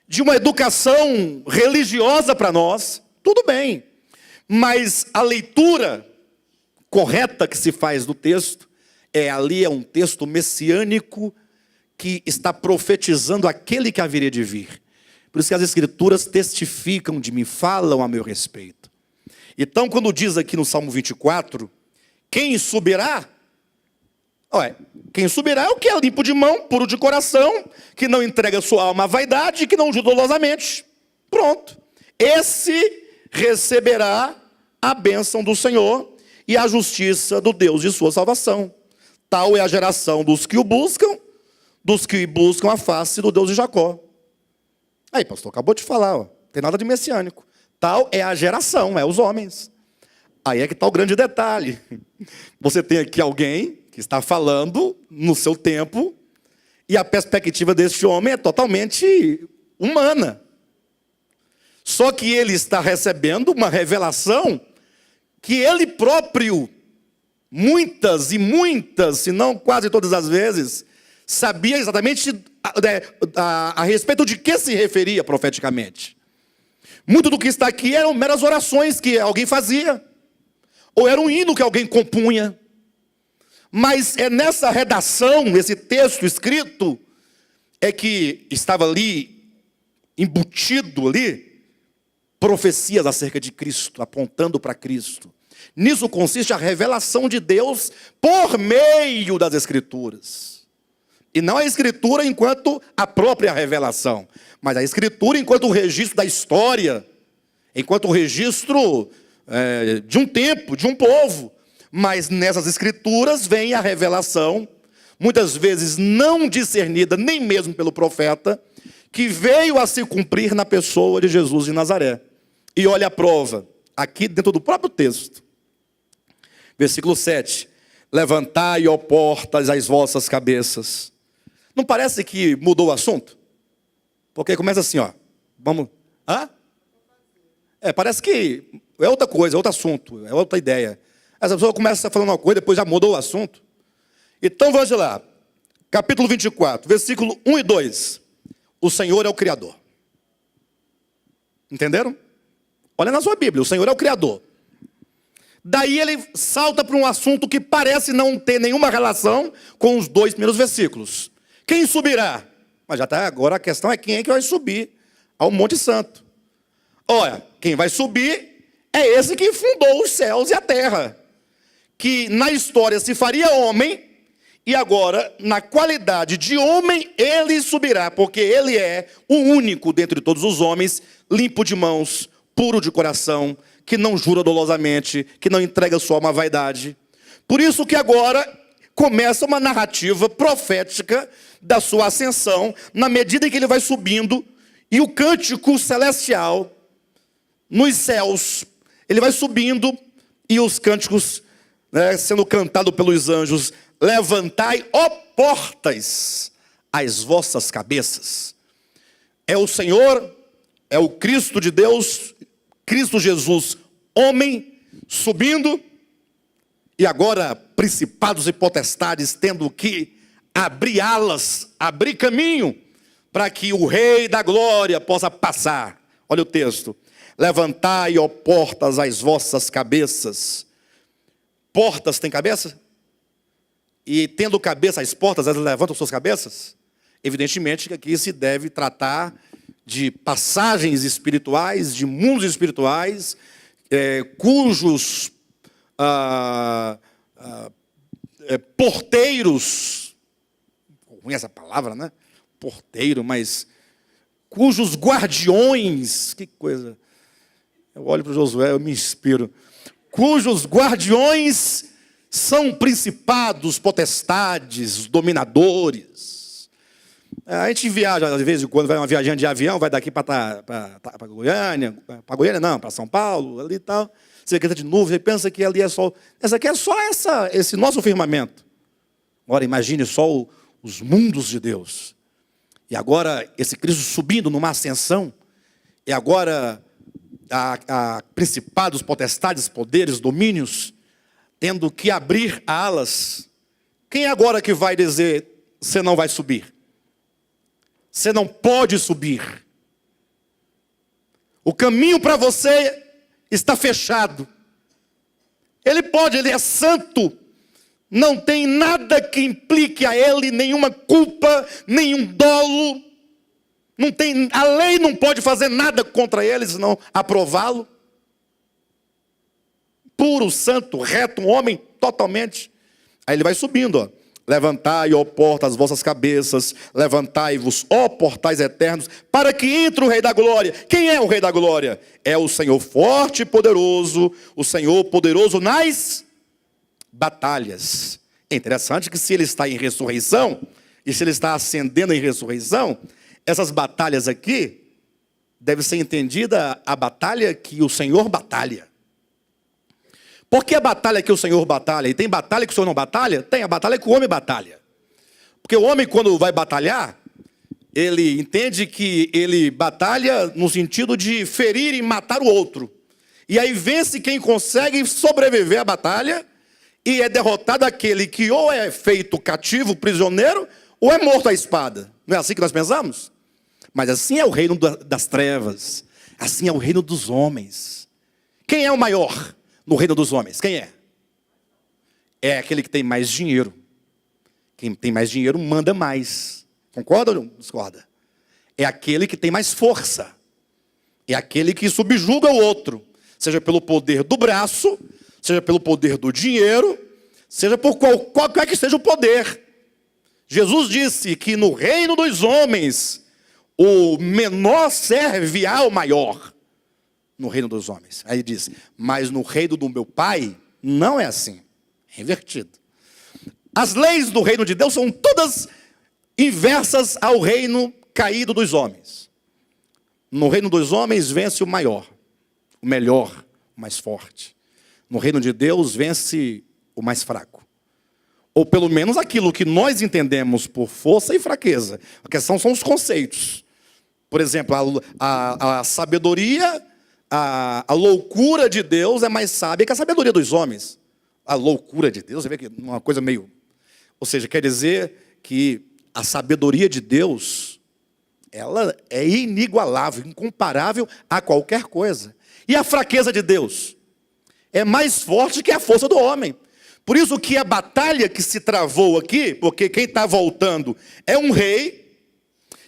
[SPEAKER 1] de uma educação religiosa para nós, tudo bem. Mas a leitura correta que se faz do texto, ali é um texto messiânico que está profetizando aquele que haveria de vir. Por isso que as escrituras testificam de mim, falam a meu respeito. Então, quando diz aqui no Salmo 24, quem subirá? Quem subirá é o que é limpo de mão, puro de coração, que não entrega sua alma à vaidade, que não jura dolosamente. Pronto. Esse receberá a bênção do Senhor e a justiça do Deus de sua salvação. Tal é a geração dos que o buscam a face do Deus de Jacó. Aí, pastor, acabou de falar, não tem nada de messiânico. Tal é a geração, os homens. Aí é que está o grande detalhe. Você tem aqui alguém que está falando no seu tempo, e a perspectiva deste homem é totalmente humana. Só que ele está recebendo uma revelação que ele próprio muitas e muitas, se não quase todas as vezes, sabia exatamente a respeito de que se referia profeticamente. Muito do que está aqui eram meras orações que alguém fazia, ou era um hino que alguém compunha. Mas é nessa redação, nesse texto escrito, é que estava ali, embutido ali, profecias acerca de Cristo, apontando para Cristo. Nisso consiste a revelação de Deus por meio das Escrituras. E não a Escritura enquanto a própria revelação, mas a Escritura enquanto o registro da história, enquanto o registro de um tempo, de um povo. Mas nessas Escrituras vem a revelação, muitas vezes não discernida nem mesmo pelo profeta, que veio a se cumprir na pessoa de Jesus de Nazaré. E olha a prova, aqui dentro do próprio texto. Versículo 7. Levantai, ó portas, as vossas cabeças. Não parece que mudou o assunto? Porque começa assim, ó. Vamos. Hã? Parece que é outra coisa, é outro assunto, é outra ideia. Essa pessoa começa falando uma coisa, depois já mudou o assunto. Então vamos lá. Capítulo 24, versículo 1 e 2. O Senhor é o Criador. Entenderam? Olha na sua Bíblia, o Senhor é o Criador. Daí ele salta para um assunto que parece não ter nenhuma relação com os dois primeiros versículos. Quem subirá? Mas já está, agora a questão é quem é que vai subir ao Monte Santo. Olha, quem vai subir é esse que fundou os céus e a terra. Que na história se faria homem, e agora, na qualidade de homem, ele subirá, porque ele é o único dentre todos os homens, limpo de mãos, puro de coração, que não jura dolosamente, que não entrega sua alma à vaidade. Por isso que agora começa uma narrativa profética da sua ascensão, na medida em que ele vai subindo, e o cântico celestial nos céus, ele vai subindo, e os cânticos sendo cantados pelos anjos: levantai, ó portas, as vossas cabeças. É o Senhor, é o Cristo de Deus, Cristo Jesus, homem, subindo, e agora principados e potestades tendo que abrir alas, abrir caminho, para que o Rei da Glória possa passar. Olha o texto: levantai, ó portas, as vossas cabeças. Portas têm cabeça? E tendo cabeça as portas, elas levantam suas cabeças? Evidentemente que aqui se deve tratar de passagens espirituais, de mundos espirituais, cujos porteiros, ruim essa palavra, né? Porteiro, mas cujos guardiões, que coisa. Eu olho para o Josué, eu me inspiro. Cujos guardiões são principados, potestades, dominadores. A gente viaja, de vez em quando, vai uma viagem de avião, vai daqui para Goiânia, para São Paulo, ali e tal. Você quer de nuvem, você pensa que ali é só... Essa aqui é só esse nosso firmamento. Agora, imagine só os mundos de Deus. E agora, esse Cristo subindo numa ascensão, e agora... a principados, potestades, poderes, domínios, tendo que abrir alas. Quem é agora que vai dizer: você não vai subir? Você não pode subir. O caminho para você está fechado. Ele pode, ele é santo. Não tem nada que implique a ele nenhuma culpa, nenhum dolo. Não tem, a lei não pode fazer nada contra ele, senão aprová-lo. Puro, santo, reto, um homem totalmente. Aí ele vai subindo, ó. Levantai, ó portas, as vossas cabeças, levantai-vos, ó portais eternos, para que entre o Rei da Glória. Quem é o Rei da Glória? É o Senhor forte e poderoso, o Senhor poderoso nas batalhas. É interessante que se ele está em ressurreição, e se ele está ascendendo em ressurreição, essas batalhas aqui, deve ser entendida a batalha que o Senhor batalha. Por que a batalha que o Senhor batalha? E tem batalha que o Senhor não batalha? Tem a batalha que o homem batalha. Porque o homem, quando vai batalhar, ele entende que ele batalha no sentido de ferir e matar o outro. E aí vence quem consegue sobreviver à batalha e é derrotado aquele que ou é feito cativo, prisioneiro, ou é morto à espada. Não é assim que nós pensamos? Mas assim é o reino das trevas, assim é o reino dos homens. Quem é o maior no reino dos homens? Quem é? É aquele que tem mais dinheiro. Quem tem mais dinheiro manda mais. Concorda ou não discorda? É aquele que tem mais força. É aquele que subjuga o outro. Seja pelo poder do braço, seja pelo poder do dinheiro, seja por qualquer que seja o poder. Jesus disse que no reino dos homens, o menor serve ao maior. No reino dos homens. Aí diz, mas no reino do meu Pai, não é assim. É invertido. As leis do reino de Deus são todas inversas ao reino caído dos homens. No reino dos homens vence o maior, o melhor, o mais forte. No reino de Deus vence o mais fraco. Ou pelo menos aquilo que nós entendemos por força e fraqueza. A questão são os conceitos. Por exemplo, a sabedoria, a loucura de Deus é mais sábia que a sabedoria dos homens. A loucura de Deus, você vê que é uma coisa meio... Ou seja, quer dizer que a sabedoria de Deus, ela é inigualável, incomparável a qualquer coisa. E a fraqueza de Deus é mais forte que a força do homem. Por isso que a batalha que se travou aqui, porque quem está voltando é um rei,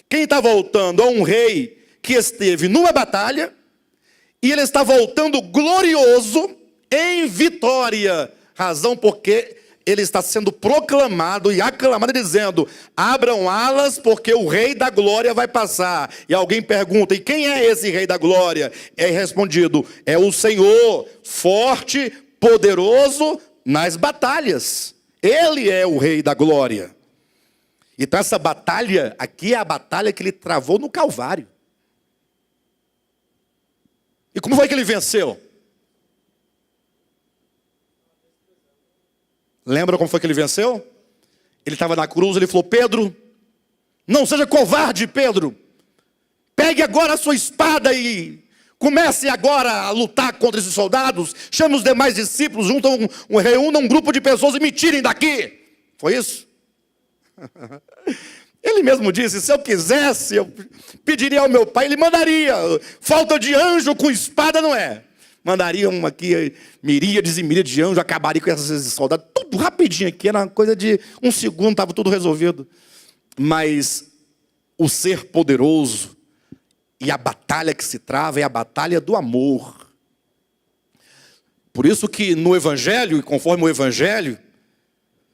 [SPEAKER 1] quem está voltando é um rei que esteve numa batalha, e ele está voltando glorioso em vitória. Razão porque ele está sendo proclamado e aclamado, dizendo, abram alas porque o rei da glória vai passar. E alguém pergunta, e quem é esse rei da glória? É respondido, é o Senhor, forte, poderoso nas batalhas. Ele é o rei da glória. Então essa batalha aqui é a batalha que ele travou no Calvário. E como foi que ele venceu? Lembra como foi que ele venceu? Ele estava na cruz, ele falou, Pedro, não seja covarde, Pedro. Pegue agora a sua espada e comece agora a lutar contra esses soldados. Chame os demais discípulos, reúnam um grupo de pessoas e me tirem daqui. Foi isso? Ele mesmo disse, se eu quisesse, eu pediria ao meu pai, ele mandaria. Falta de anjo com espada não é. Mandaria aqui, miríades e miríades de anjos, acabaria com esses soldados, tudo rapidinho aqui, era uma coisa de um segundo, estava tudo resolvido. Mas o ser poderoso e a batalha que se trava é a batalha do amor. Por isso que no Evangelho, e conforme o Evangelho,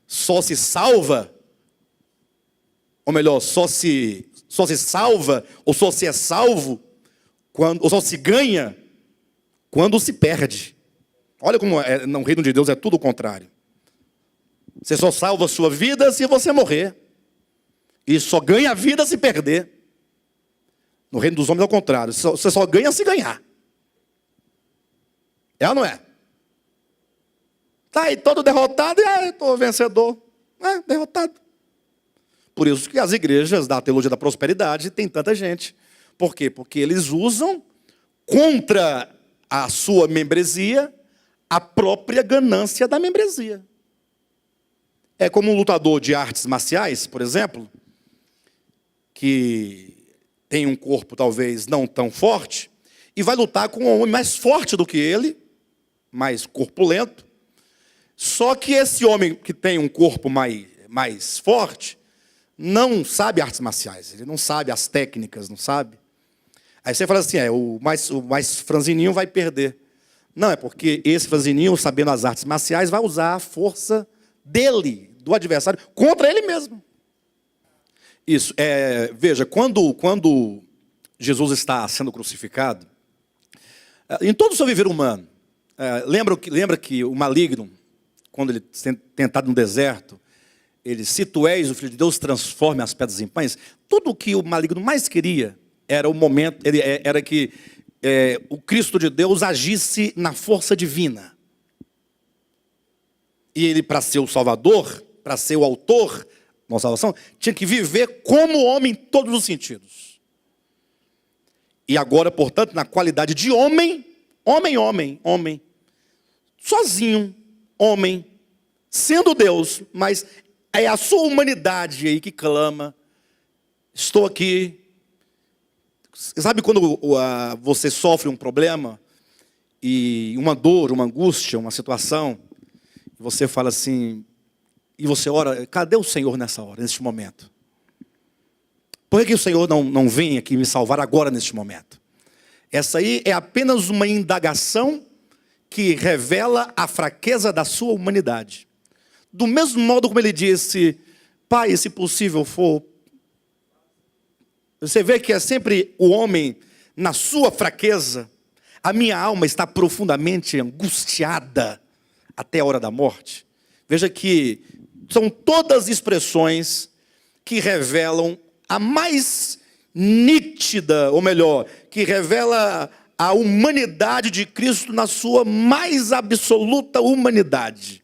[SPEAKER 1] só se salva, ou melhor, só se salva, ou só se é salvo, ou só se ganha, quando se perde. Olha como no reino de Deus é tudo o contrário. Você só salva a sua vida se você morrer. E só ganha a vida se perder. No reino dos homens é o contrário. Você só ganha se ganhar. É ou não é? Está aí todo derrotado e estou vencedor. Derrotado. Por isso que as igrejas da teologia da prosperidade tem tanta gente. Por quê? Porque eles usam contra a sua membresia a própria ganância da membresia. É como um lutador de artes marciais, por exemplo, que tem um corpo talvez não tão forte, e vai lutar com um homem mais forte do que ele, mais corpulento. Só que esse homem que tem um corpo mais forte, não sabe artes marciais, ele não sabe as técnicas, não sabe. Aí você fala assim, o mais franzininho vai perder. Não, é porque esse franzininho, sabendo as artes marciais, vai usar a força dele, do adversário, contra ele mesmo. Isso, veja, quando Jesus está sendo crucificado, em todo o seu viver humano, lembra que o maligno, quando ele tentado no deserto, ele, se tu és o Filho de Deus, transforme as pedras em pães. Tudo o que o maligno mais queria era o momento, era que o Cristo de Deus agisse na força divina. E ele, para ser o Salvador, para ser o autor da salvação, tinha que viver como homem em todos os sentidos. E agora, portanto, na qualidade de homem, sozinho, homem, sendo Deus, mas é a sua humanidade aí que clama, estou aqui. Sabe quando você sofre um problema, e uma dor, uma angústia, uma situação, você fala assim, e você ora, cadê o Senhor nessa hora, neste momento? Por que o Senhor não vem aqui me salvar agora, neste momento? Essa aí é apenas uma indagação que revela a fraqueza da sua humanidade. Do mesmo modo como ele disse, Pai, se possível for. Você vê que é sempre o homem na sua fraqueza. A minha alma está profundamente angustiada até a hora da morte. Veja que são todas expressões que revelam a mais nítida, ou melhor, que revela a humanidade de Cristo na sua mais absoluta humanidade.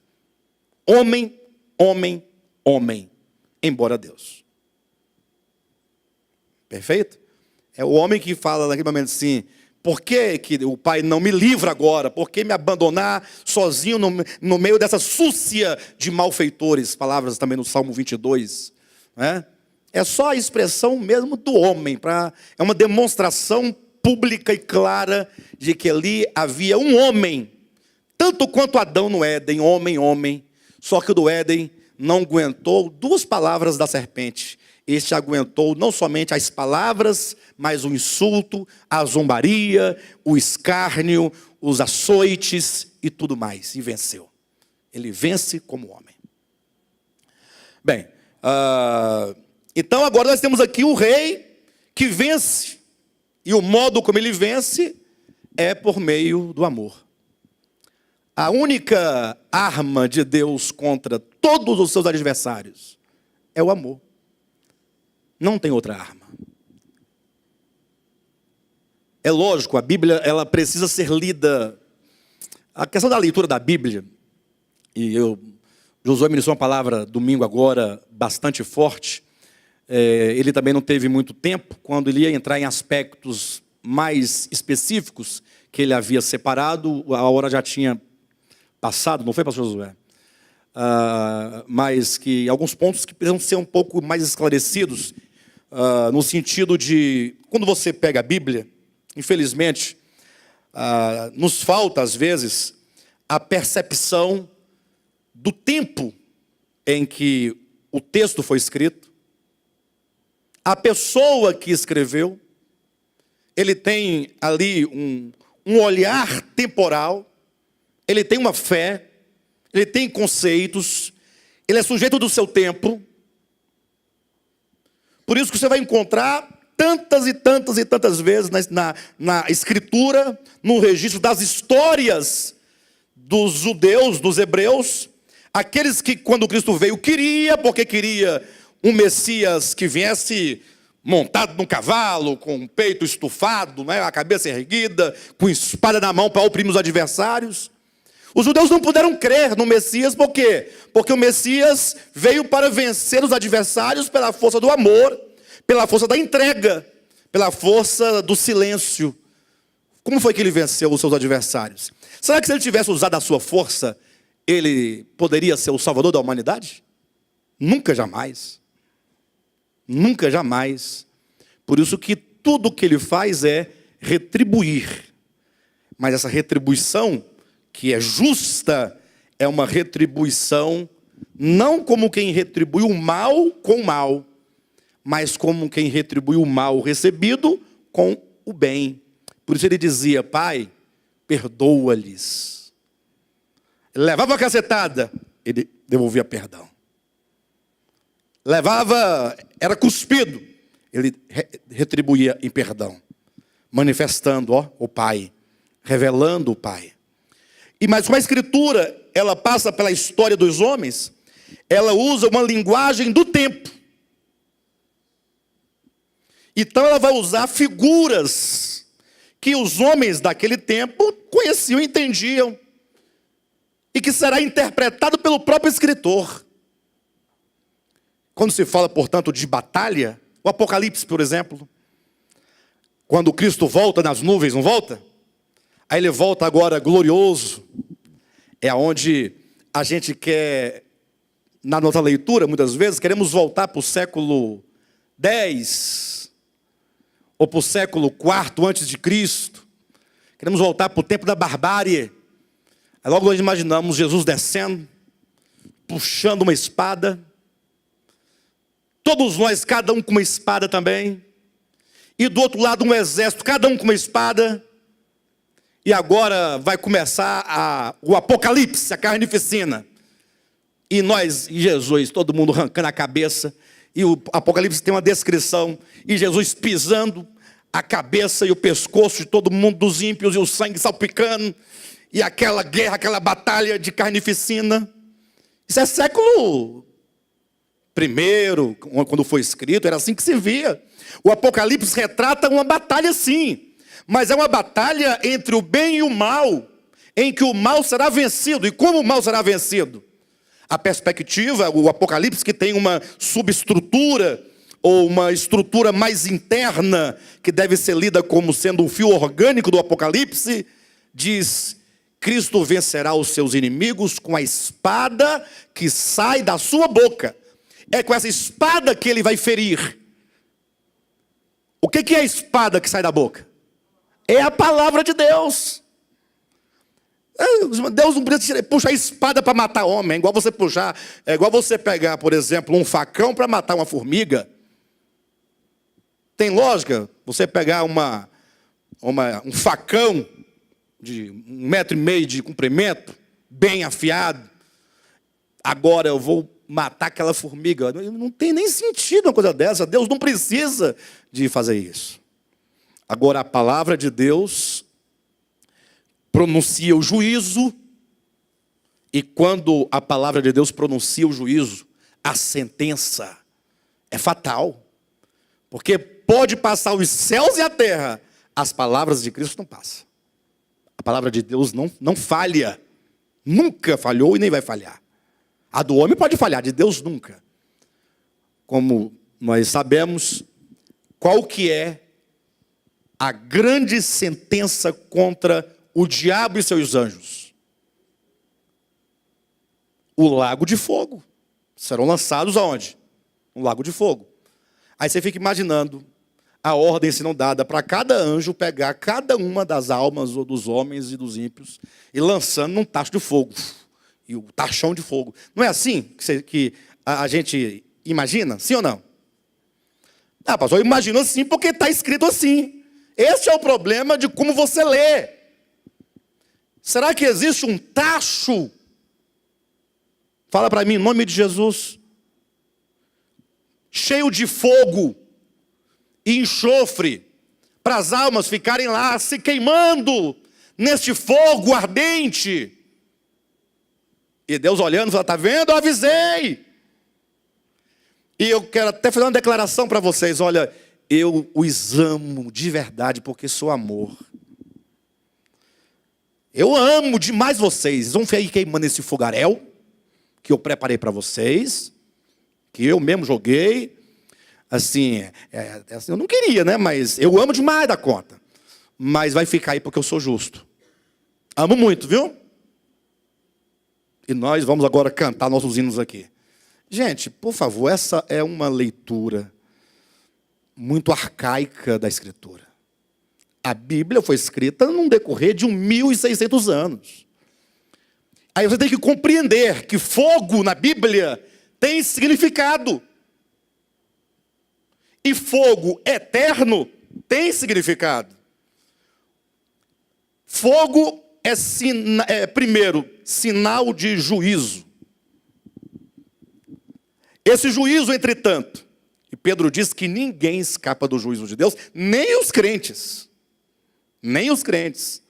[SPEAKER 1] Homem, homem, homem, embora Deus. Perfeito? É o homem que fala naquele momento assim, por que o Pai não me livra agora? Por que me abandonar sozinho no meio dessa súcia de malfeitores? Palavras também no Salmo 22. Né? É só a expressão mesmo do homem. É uma demonstração pública e clara de que ali havia um homem. Tanto quanto Adão no Éden, homem, homem. Só que o do Éden não aguentou duas palavras da serpente. Este aguentou não somente as palavras, mas o insulto, a zombaria, o escárnio, os açoites e tudo mais. E venceu. Ele vence como homem. Bem, então agora nós temos aqui o rei que vence. E o modo como ele vence é por meio do amor. A única arma de Deus contra todos os seus adversários é o amor. Não tem outra arma. É lógico, a Bíblia ela precisa ser lida. A questão da leitura da Bíblia, e Josué ministrou uma palavra domingo agora bastante forte. Ele também não teve muito tempo, quando ele ia entrar em aspectos mais específicos que ele havia separado, a hora já tinha passado, não foi, pastor Josué? Mas que alguns pontos que precisam ser um pouco mais esclarecidos, no sentido de, quando você pega a Bíblia, infelizmente, nos falta às vezes a percepção do tempo em que o texto foi escrito, a pessoa que escreveu, ele tem ali um olhar temporal, ele tem uma fé, ele tem conceitos, ele é sujeito do seu tempo. Por isso que você vai encontrar tantas e tantas e tantas vezes na escritura, no registro das histórias dos judeus, dos hebreus, aqueles que quando Cristo veio porque queria um Messias que viesse montado num cavalo, com o peito estufado, né, a cabeça erguida, com espada na mão para oprimir os adversários. Os judeus não puderam crer no Messias, por quê? Porque o Messias veio para vencer os adversários pela força do amor, pela força da entrega, pela força do silêncio. Como foi que ele venceu os seus adversários? Será que se ele tivesse usado a sua força, ele poderia ser o salvador da humanidade? Nunca, jamais. Nunca, jamais. Por isso que tudo o que ele faz é retribuir. Mas essa retribuição, que é justa, é uma retribuição não como quem retribui o mal com o mal, mas como quem retribui o mal recebido com o bem. Por isso ele dizia, Pai, perdoa-lhes. Ele levava a cacetada, ele devolvia perdão. Era cuspido, ele retribuía em perdão, manifestando o Pai, revelando o Pai. Mas como a Escritura, ela passa pela história dos homens, ela usa uma linguagem do tempo. Então ela vai usar figuras que os homens daquele tempo conheciam e entendiam, e que será interpretado pelo próprio escritor. Quando se fala, portanto, de batalha, o Apocalipse, por exemplo, quando Cristo volta nas nuvens, não volta? Aí ele volta agora glorioso. É onde a gente quer, na nossa leitura, muitas vezes, queremos voltar para o século X, ou para o século IV antes de Cristo. Queremos voltar para o tempo da barbárie. Aí logo nós imaginamos Jesus descendo, puxando uma espada. Todos nós, cada um com uma espada também. E do outro lado um exército, cada um com uma espada. E agora vai começar o apocalipse, a carnificina. E nós, e Jesus, todo mundo arrancando a cabeça. E o apocalipse tem uma descrição. E Jesus pisando a cabeça e o pescoço de todo mundo, dos ímpios, e o sangue salpicando. E aquela guerra, aquela batalha de carnificina. Isso é século I, quando foi escrito, era assim que se via. O Apocalipse retrata uma batalha sim, mas é uma batalha entre o bem e o mal, em que o mal será vencido. E como o mal será vencido? A perspectiva, o Apocalipse, que tem uma subestrutura, ou uma estrutura mais interna, que deve ser lida como sendo um fio orgânico do Apocalipse, diz: Cristo vencerá os seus inimigos com a espada que sai da sua boca. É com essa espada que ele vai ferir. O que é a espada que sai da boca? É a palavra de Deus. Deus não precisa puxar a espada para matar homem. É igual você pegar, por exemplo, um facão para matar uma formiga. Tem lógica você pegar um facão de 1,5 metro de comprimento, bem afiado. Agora eu vou matar aquela formiga. Não tem nem sentido uma coisa dessa. Deus não precisa de fazer isso. Agora a palavra de Deus pronuncia o juízo. E quando a palavra de Deus pronuncia o juízo, a sentença é fatal. Porque pode passar os céus e a terra, as palavras de Cristo não passam. A palavra de Deus não falha. Nunca falhou e nem vai falhar. A do homem pode falhar, de Deus nunca. Como nós sabemos, qual que é a grande sentença contra o diabo e seus anjos? O lago de fogo. Serão lançados aonde? No lago de fogo. Aí você fica imaginando a ordem sendo dada para cada anjo pegar cada uma das almas ou dos homens e dos ímpios e lançando num tacho de fogo. E o tachão de fogo. Não é assim que a gente imagina? Sim ou não? Ah, pastor, eu imagino assim porque está escrito assim. Esse é o problema de como você lê. Será que existe um tacho? Fala para mim, em nome de Jesus. Cheio de fogo e enxofre, para as almas ficarem lá se queimando neste fogo ardente. E Deus olhando, fala: está vendo? Eu avisei. E eu quero até fazer uma declaração para vocês. Olha, eu os amo de verdade, porque sou amor. Eu amo demais vocês. Vão ficar aí queimando esse fogaréu que eu preparei para vocês, que eu mesmo joguei. Assim, eu não queria, né? Mas eu amo demais da conta. Mas vai ficar aí porque eu sou justo. Amo muito, viu? E nós vamos agora cantar nossos hinos aqui. Gente, por favor, essa é uma leitura muito arcaica da Escritura. A Bíblia foi escrita num decorrer de 1.600 anos. Aí você tem que compreender que fogo na Bíblia tem significado. E fogo eterno tem significado. Fogo primeiro, sinal de juízo. Esse juízo, entretanto, e Pedro diz que ninguém escapa do juízo de Deus, nem os crentes. Nem os crentes.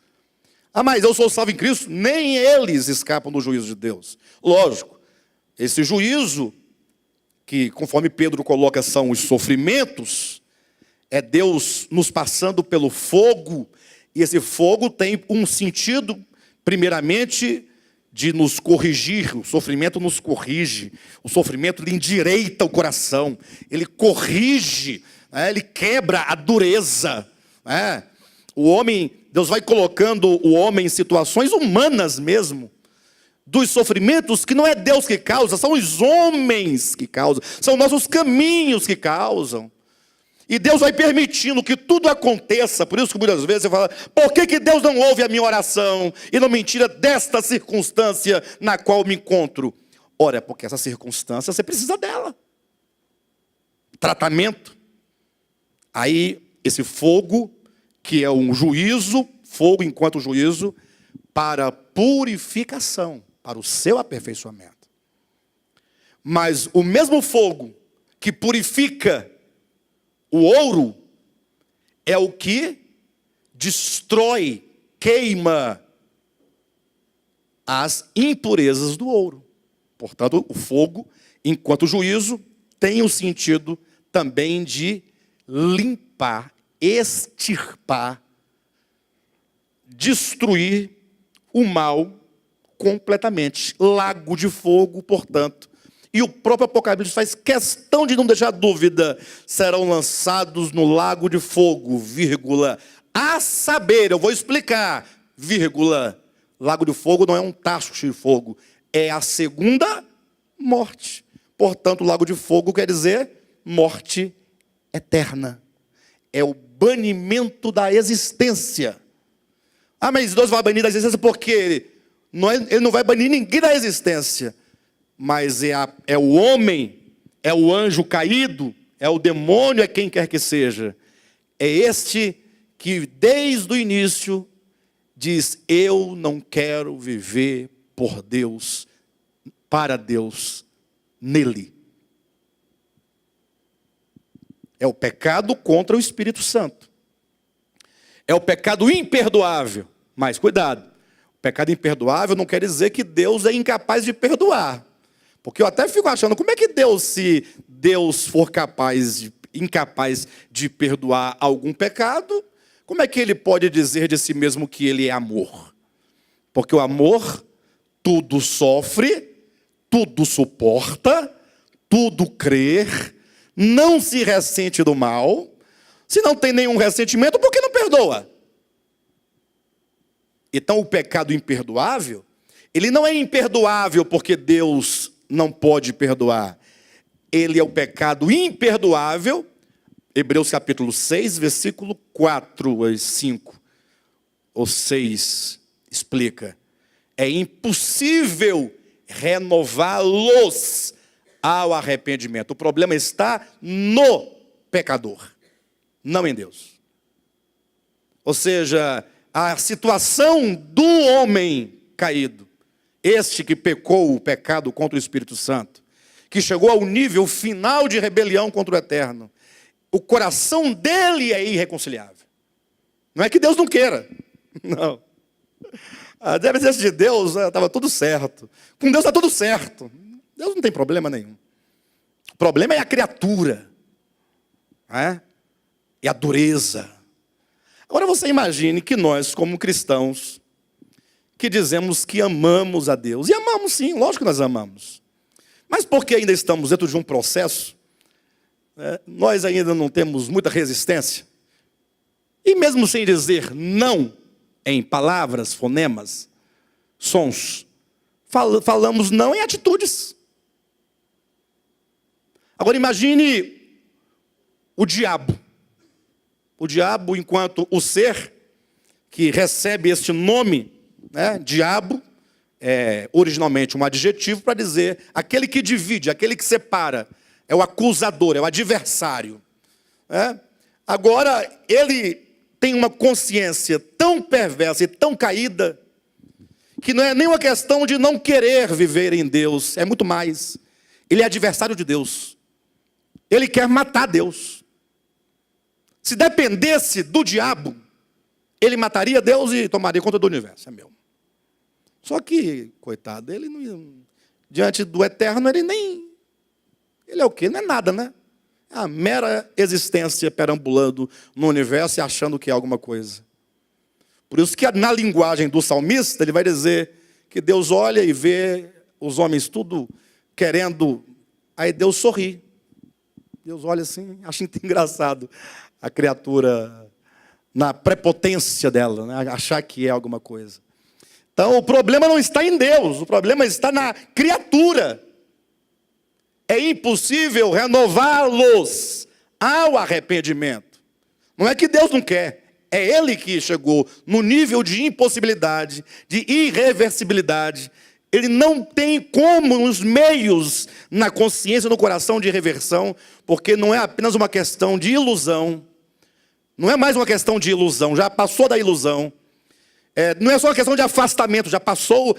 [SPEAKER 1] Ah, mas eu sou salvo em Cristo? Nem eles escapam do juízo de Deus. Lógico, esse juízo, que conforme Pedro coloca são os sofrimentos, é Deus nos passando pelo fogo, e esse fogo tem um sentido, primeiramente, de nos corrigir. O sofrimento nos corrige, o sofrimento ele endireita o coração, ele corrige, ele quebra a dureza. O homem, Deus vai colocando o homem em situações humanas mesmo, dos sofrimentos que não é Deus que causa, são os homens que causam, são nossos caminhos que causam. E Deus vai permitindo que tudo aconteça. Por isso que muitas vezes você fala: por que Deus não ouve a minha oração e não me tira desta circunstância na qual me encontro? Ora, é porque essa circunstância você precisa dela. Tratamento. Aí esse fogo, que é um juízo, fogo enquanto juízo, para purificação, para o seu aperfeiçoamento. Mas o mesmo fogo que purifica o ouro é o que destrói, queima as impurezas do ouro. Portanto, o fogo, enquanto juízo, tem o sentido também de limpar, extirpar, destruir o mal completamente. Lago de fogo, portanto. E o próprio Apocalipse faz questão de não deixar dúvida: serão lançados no lago de fogo, vírgula, a saber, eu vou explicar, vírgula, lago de fogo não é um tacho de fogo, é a segunda morte. Portanto, lago de fogo quer dizer morte eterna. É o banimento da existência. Ah, mas Deus vai banir da existência porque ele não vai banir ninguém da existência. Mas é o homem, é o anjo caído, é o demônio, é quem quer que seja. É este que desde o início diz: eu não quero viver por Deus, para Deus, nele. É o pecado contra o Espírito Santo. É o pecado imperdoável. Mas cuidado, o pecado imperdoável não quer dizer que Deus é incapaz de perdoar. Porque eu até fico achando, como é que Deus, se Deus for incapaz de perdoar algum pecado, como é que ele pode dizer de si mesmo que ele é amor? Porque o amor tudo sofre, tudo suporta, tudo crê, não se ressente do mal. Se não tem nenhum ressentimento, por que não perdoa? Então o pecado imperdoável, ele não é imperdoável porque Deus não pode perdoar. Ele é o pecado imperdoável. Hebreus capítulo 6, versículo 4 a 5 ou 6 explica: é impossível renová-los ao arrependimento. O problema está no pecador, não em Deus. Ou seja, a situação do homem caído, este que pecou o pecado contra o Espírito Santo, que chegou ao nível final de rebelião contra o Eterno, o coração dele é irreconciliável. Não é que Deus não queira, não. A dependência de Deus estava tudo certo. Com Deus está tudo certo. Deus não tem problema nenhum. O problema é a criatura, é a dureza. Agora você imagine que nós, como cristãos, que dizemos que amamos a Deus, e amamos sim, lógico que nós amamos, mas porque ainda estamos dentro de um processo, nós ainda não temos muita resistência, e mesmo sem dizer não em palavras, fonemas, sons, falamos não em atitudes. Agora imagine o diabo. O diabo, enquanto o ser que recebe este nome, diabo, é originalmente um adjetivo para dizer aquele que divide, aquele que separa, é o acusador, é o adversário. Agora, ele tem uma consciência tão perversa e tão caída, que não é nem uma questão de não querer viver em Deus, é muito mais. Ele é adversário de Deus. Ele quer matar Deus. Se dependesse do diabo, ele mataria Deus e tomaria conta do universo, é meu. Só que, coitado, ele não, diante do Eterno, ele é o quê? Não é nada, né? É a mera existência perambulando no universo e achando que é alguma coisa. Por isso que na linguagem do salmista, ele vai dizer que Deus olha e vê os homens tudo querendo, aí Deus sorri. Deus olha assim, acha engraçado a criatura na prepotência dela, achar que é alguma coisa. Então, o problema não está em Deus, o problema está na criatura. É impossível renová-los ao arrependimento. Não é que Deus não quer, é Ele que chegou no nível de impossibilidade, de irreversibilidade. Ele não tem como os meios na consciência, no coração de reversão, porque não é apenas uma questão de ilusão, não é mais uma questão de ilusão, já passou da ilusão. Não é só uma questão de afastamento, já passou,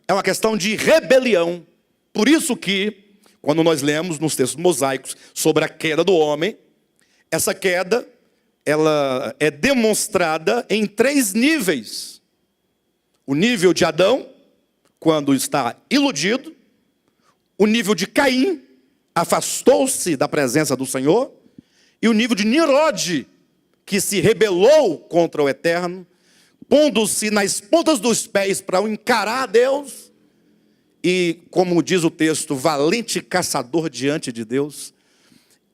[SPEAKER 1] é uma questão de rebelião. Por isso que, quando nós lemos nos textos mosaicos sobre a queda do homem, essa queda, ela é demonstrada em 3 níveis. O nível de Adão, quando está iludido. O nível de Caim, afastou-se da presença do Senhor. E o nível de Nimrod, que se rebelou contra o Eterno, pondo-se nas pontas dos pés para encarar a Deus. E, como diz o texto, valente caçador diante de Deus.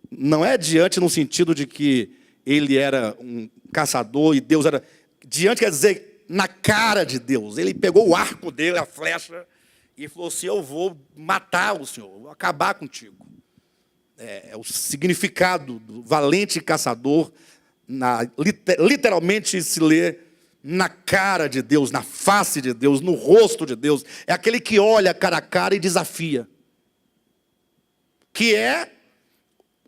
[SPEAKER 1] Não é diante no sentido de que ele era um caçador e Deus era... Diante quer dizer na cara de Deus. Ele pegou o arco dele, a flecha, e falou assim: eu vou matar o Senhor, vou acabar contigo. É o significado do valente caçador, literalmente se lê na cara de Deus, na face de Deus, no rosto de Deus. É aquele que olha cara a cara e desafia. Que é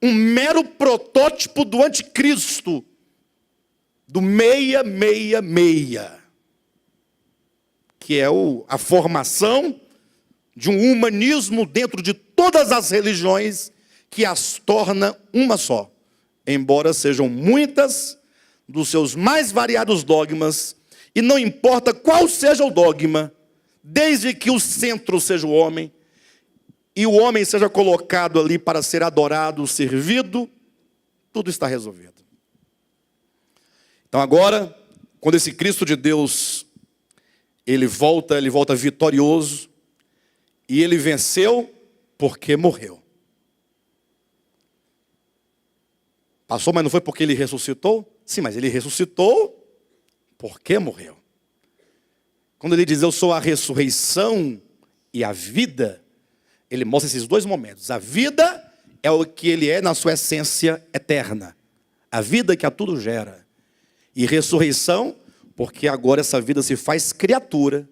[SPEAKER 1] um mero protótipo do anticristo, do 666, que é a formação de um humanismo dentro de todas as religiões que as torna uma só, embora sejam muitas dos seus mais variados dogmas, e não importa qual seja o dogma, desde que o centro seja o homem, e o homem seja colocado ali para ser adorado, servido, tudo está resolvido. Então agora, quando esse Cristo de Deus, ele volta vitorioso, e ele venceu porque morreu. Passou, mas não foi porque ele ressuscitou? Sim, mas ele ressuscitou porque morreu. Quando ele diz: eu sou a ressurreição e a vida, ele mostra esses 2 momentos. A vida é o que ele é na sua essência eterna. A vida que a tudo gera. E ressurreição, porque agora essa vida se faz criatura,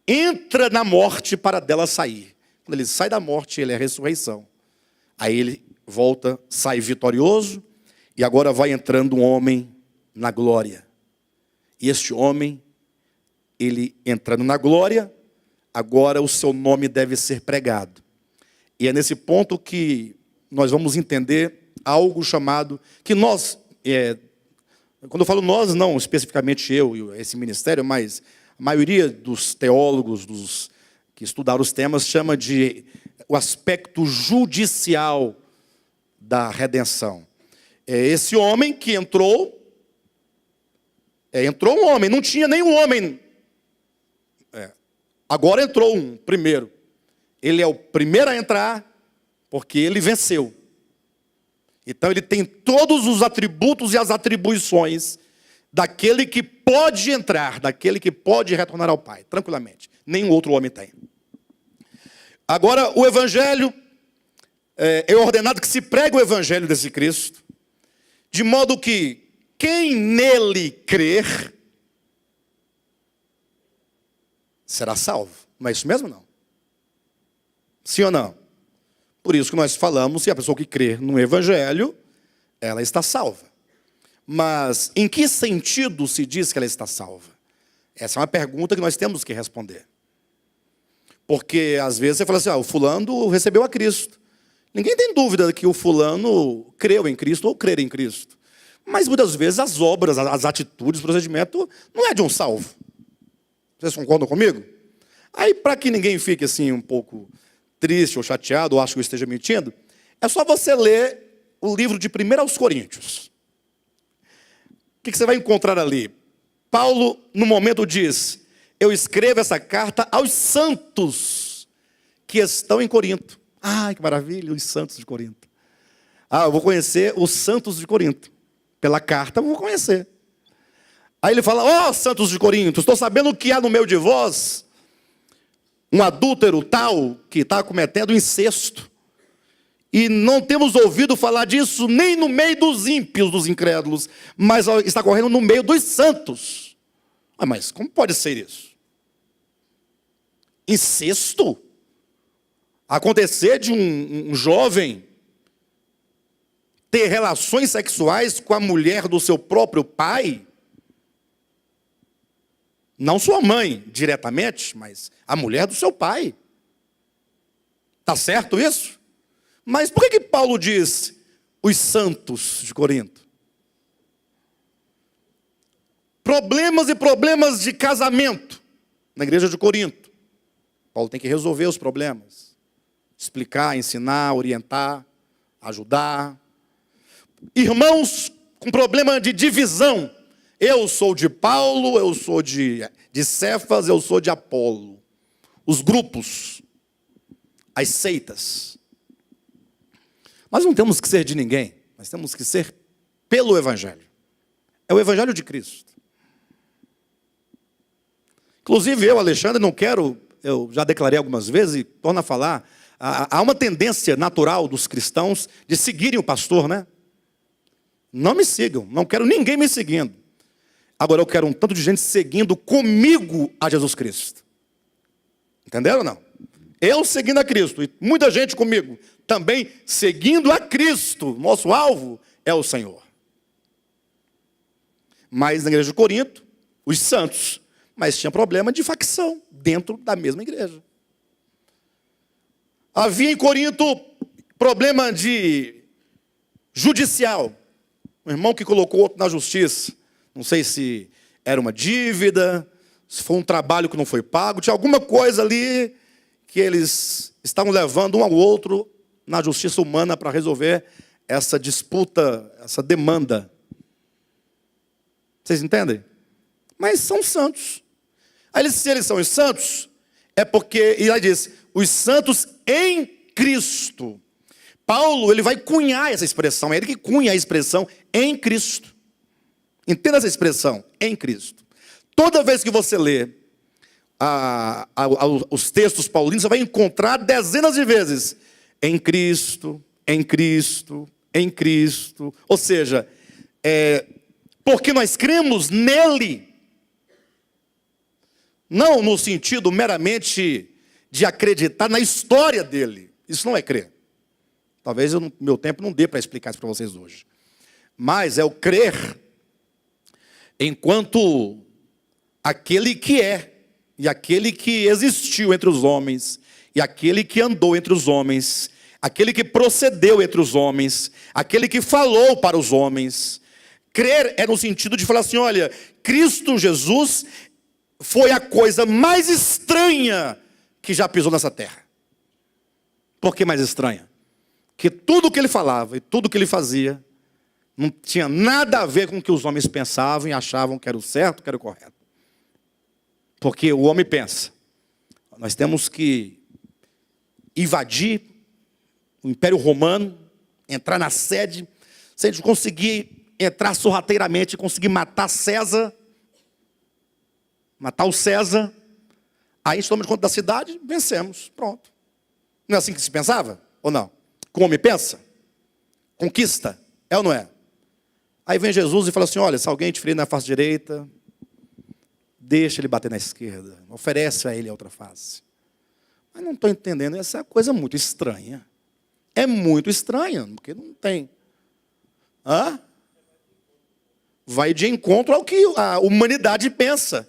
[SPEAKER 1] entra na morte para dela sair. Quando ele sai da morte, ele é a ressurreição. Aí ele volta, sai vitorioso, e agora vai entrando um homem na glória. E este homem, ele entrando na glória, agora o seu nome deve ser pregado. E é nesse ponto que nós vamos entender algo chamado, que nós, quando eu falo nós, não especificamente eu e esse ministério, mas a maioria dos teólogos, dos que estudaram os temas, chama de o aspecto judicial da redenção. É esse homem que entrou um homem, não tinha nenhum homem. Agora entrou um primeiro. Ele é o primeiro a entrar, porque ele venceu. Então ele tem todos os atributos e as atribuições daquele que pode entrar, daquele que pode retornar ao Pai, tranquilamente. Nenhum outro homem tem. Agora, o Evangelho, é ordenado que se pregue o Evangelho desse Cristo, de modo que quem nele crer será salvo. Não é isso mesmo, não? Sim ou não? Por isso que nós falamos, se a pessoa que crer no Evangelho, ela está salva. Mas em que sentido se diz que ela está salva? Essa é uma pergunta que nós temos que responder. Porque às vezes você fala assim: o fulano recebeu a Cristo. Ninguém tem dúvida que o fulano creu em Cristo ou crer em Cristo. Mas muitas vezes as obras, as atitudes, o procedimento não é de um salvo. Vocês concordam comigo? Aí, para que ninguém fique assim um pouco triste ou chateado, ou acho que eu esteja mentindo, é só você ler o livro de 1 aos Coríntios. O que você vai encontrar ali? Paulo, no momento, diz: eu escrevo essa carta aos santos que estão em Corinto. Ai, que maravilha, os santos de Corinto. Eu vou conhecer os santos de Corinto. Pela carta eu vou conhecer. Aí ele fala: ó, santos de Corinto, estou sabendo que há no meio de vós um adúltero tal que está cometendo incesto. E não temos ouvido falar disso nem no meio dos ímpios, dos incrédulos, mas está correndo no meio dos santos. Mas como pode ser isso? Incesto? Acontecer de um jovem ter relações sexuais com a mulher do seu próprio pai? Não sua mãe diretamente, mas a mulher do seu pai. Está certo isso? Mas por que Paulo diz os santos de Corinto? Problemas e problemas de casamento na igreja de Corinto. Paulo tem que resolver os problemas. Explicar, ensinar, orientar, ajudar. Irmãos com problema de divisão. Eu sou de Paulo, eu sou de Cefas, eu sou de Apolo. Os grupos, as seitas. Nós não temos que ser de ninguém, nós temos que ser pelo Evangelho. É o Evangelho de Cristo. Inclusive eu, Alexandre, não quero, eu já declarei algumas vezes e torno a falar, há uma tendência natural dos cristãos de seguirem o pastor, né? Não me sigam, não quero ninguém me seguindo. Agora eu quero um tanto de gente seguindo comigo a Jesus Cristo. Entenderam ou não? Eu seguindo a Cristo e muita gente comigo também seguindo a Cristo. Nosso alvo é o Senhor. Mas na igreja de Corinto, os santos, mas tinha problema de facção dentro da mesma igreja. Havia em Corinto problema de judicial. Um irmão que colocou outro na justiça. Não sei se era uma dívida, se foi um trabalho que não foi pago. Tinha alguma coisa ali que eles estavam levando um ao outro na justiça humana para resolver essa disputa, essa demanda. Vocês entendem? Mas são santos. Aí, se eles são os santos, é porque, e aí diz, os santos em Cristo. Paulo, ele vai cunhar essa expressão, é ele que cunha a expressão em Cristo. Entenda essa expressão, em Cristo. Toda vez que você lê os textos paulinos, você vai encontrar dezenas de vezes em Cristo, em Cristo, em Cristo. Ou seja, porque nós cremos nele. Não no sentido meramente de acreditar na história dele. Isso não é crer. Talvez meu tempo não dê para explicar isso para vocês hoje. Mas é o crer enquanto aquele que é, e aquele que existiu entre os homens, e aquele que andou entre os homens, aquele que procedeu entre os homens, aquele que falou para os homens. Crer é no sentido de falar assim, olha, Cristo Jesus foi a coisa mais estranha que já pisou nessa terra. Por que mais estranha? Que tudo que ele falava e tudo que ele fazia não tinha nada a ver com o que os homens pensavam e achavam que era o certo, que era o correto. Porque o homem pensa, nós temos que invadir o Império Romano, entrar na sede, se a gente conseguir entrar sorrateiramente, conseguir matar César, matar o César, aí tomamos conta da cidade, vencemos, pronto. Não é assim que se pensava? Ou não? Como o homem pensa? Conquista, é ou não é? Aí vem Jesus e fala assim, olha, se alguém te ferir na face direita, deixa ele bater na esquerda, oferece a ele a outra face. Mas não estou entendendo, essa é uma coisa muito estranha. É muito estranha, porque não tem. Vai de encontro ao que a humanidade pensa.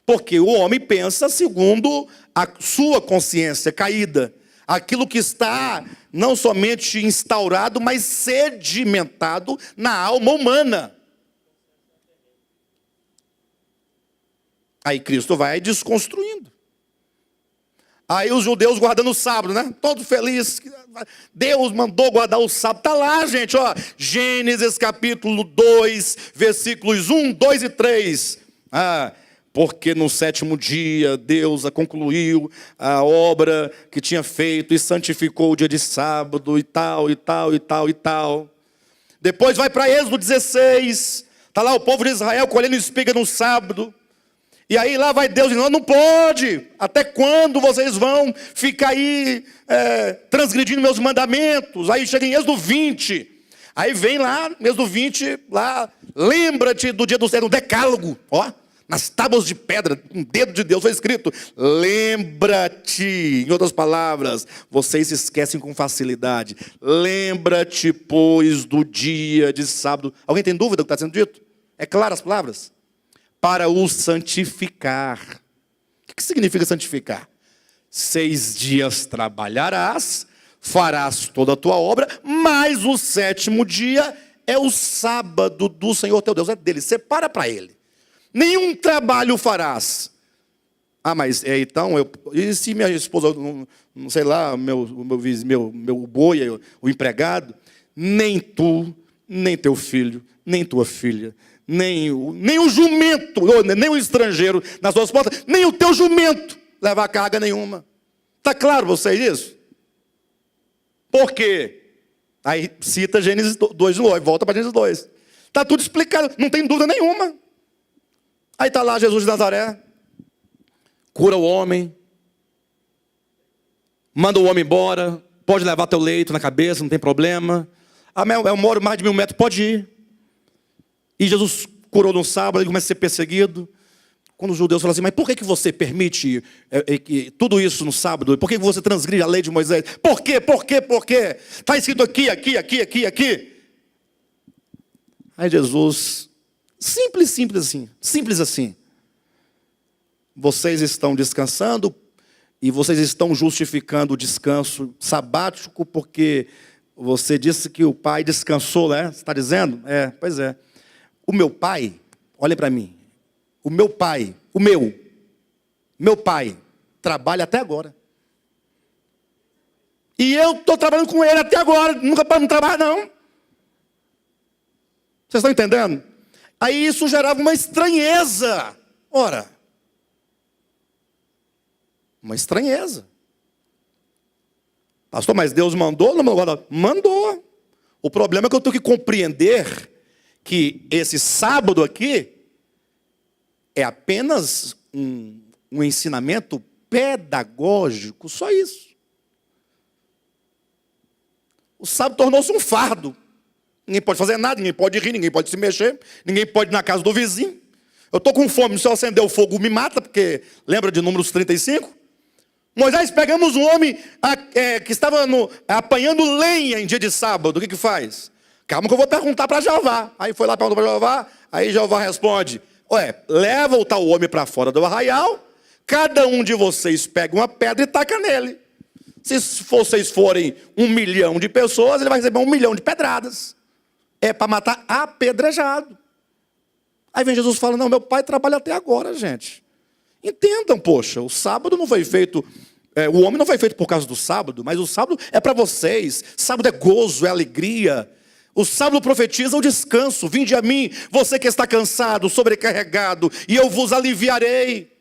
[SPEAKER 1] Porque o homem pensa segundo a sua consciência caída. Aquilo que está não somente instaurado, mas sedimentado na alma humana. Aí Cristo vai desconstruindo. Aí os judeus guardando o sábado, né? Todos felizes. Deus mandou guardar o sábado. Está lá, gente, ó. Gênesis capítulo 2, versículos 1, 2 e 3. Porque no sétimo dia Deus concluiu a obra que tinha feito e santificou o dia de sábado e tal, e tal, e tal, e tal. Depois vai para Êxodo 16, Está lá o povo de Israel colhendo espiga no sábado. E aí lá vai Deus dizendo, não pode. Até quando vocês vão ficar aí transgredindo meus mandamentos? Aí chega em Êxodo 20. Aí vem lá, Êxodo 20, lá, lembra-te do dia do decálogo. Ó, nas tábuas de pedra, um dedo de Deus foi escrito. Lembra-te, em outras palavras, vocês se esquecem com facilidade. Lembra-te, pois, do dia de sábado. Alguém tem dúvida do que está sendo dito? É claro as palavras? Para o santificar. O que significa santificar? 6 dias trabalharás, farás toda a tua obra, mas o 7º dia é o sábado do Senhor teu Deus, é dele, separa para ele. Nenhum trabalho farás. Ah, mas então, e se minha esposa, não sei lá, meu boi, o empregado, nem tu, nem teu filho, nem tua filha, nem o jumento, nem o estrangeiro nas tuas portas, nem o teu jumento leva carga nenhuma. Está claro vocês isso? Por quê? Aí cita Gênesis 2 de novo, volta para Gênesis 2. Está tudo explicado, não tem dúvida nenhuma. Aí está lá Jesus de Nazaré, cura o homem, manda o homem embora, pode levar teu leito na cabeça, não tem problema. Ah, eu moro mais de 1000 metros, pode ir. E Jesus curou no sábado, ele começa a ser perseguido. Quando os judeus falam assim, mas por que você permite tudo isso no sábado? Por que você transgride a lei de Moisés? Por quê? Por quê? Por quê? Está escrito aqui. Aí Jesus, simples assim. Vocês estão descansando e vocês estão justificando o descanso sabático porque você disse que o pai descansou, né? Você está dizendo? Pois é. O meu pai, olha para mim. O meu pai trabalha até agora. E eu estou trabalhando com ele até agora, nunca para não trabalhar não. Vocês estão entendendo? Aí isso gerava uma estranheza. Ora, uma estranheza. Pastor, mas Deus mandou ou não mandou? Mandou. O problema é que eu tenho que compreender que esse sábado aqui é apenas um ensinamento pedagógico, só isso. O sábado tornou-se um fardo. Ninguém pode fazer nada, ninguém pode rir, ninguém pode se mexer, ninguém pode ir na casa do vizinho. Eu estou com fome, se eu acender o fogo me mata, porque lembra de Números 35? Moisés, pegamos um homem que estava apanhando lenha em dia de sábado, o que faz? Calma que eu vou perguntar para Jeová. Aí foi lá, perguntou para Jeová, aí Jeová responde, leva o tal homem para fora do arraial, cada um de vocês pega uma pedra e taca nele. Se vocês forem 1 milhão de pessoas, ele vai receber 1 milhão de pedradas. É para matar apedrejado. Aí vem Jesus e fala, não, meu pai trabalha até agora, gente. Entendam, poxa, o sábado não foi feito, o homem não foi feito por causa do sábado, mas o sábado é para vocês. Sábado é gozo, é alegria. O sábado profetiza o descanso. Vinde a mim, você que está cansado, sobrecarregado, e eu vos aliviarei.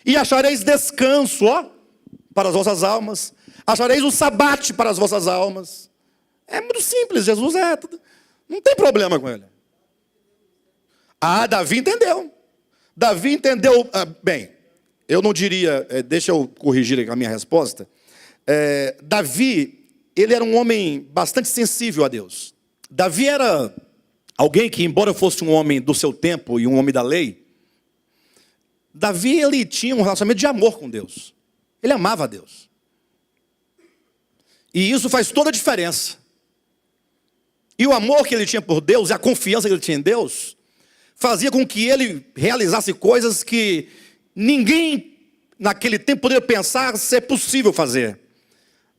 [SPEAKER 1] E achareis descanso, para as vossas almas. Achareis o sabate para as vossas almas. É muito simples, Jesus não tem problema com ele. Davi entendeu. Davi entendeu, bem, eu não diria, deixa eu corrigir a minha resposta. Davi, ele era um homem bastante sensível a Deus. Davi era alguém que, embora fosse um homem do seu tempo e um homem da lei, Davi, ele tinha um relacionamento de amor com Deus. Ele amava a Deus. E isso faz toda a diferença. E o amor que ele tinha por Deus, e a confiança que ele tinha em Deus, fazia com que ele realizasse coisas que ninguém naquele tempo poderia pensar ser possível fazer.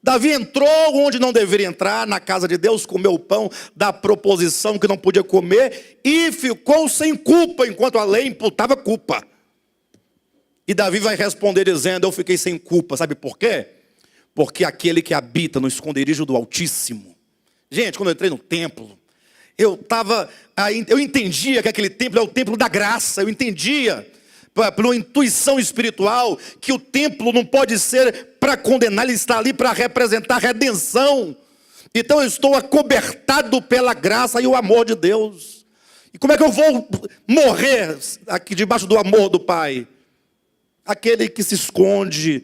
[SPEAKER 1] Davi entrou onde não deveria entrar, na casa de Deus, comeu o pão da proposição que não podia comer e ficou sem culpa, enquanto a lei imputava culpa. E Davi vai responder dizendo, eu fiquei sem culpa, sabe por quê? Porque aquele que habita no esconderijo do Altíssimo. Gente, quando eu entrei no templo, eu entendia que aquele templo é o templo da graça, eu entendia, pela intuição espiritual, que o templo não pode ser para condenar, ele está ali para representar redenção. Então eu estou acobertado pela graça e o amor de Deus. E como é que eu vou morrer aqui debaixo do amor do Pai? Aquele que se esconde,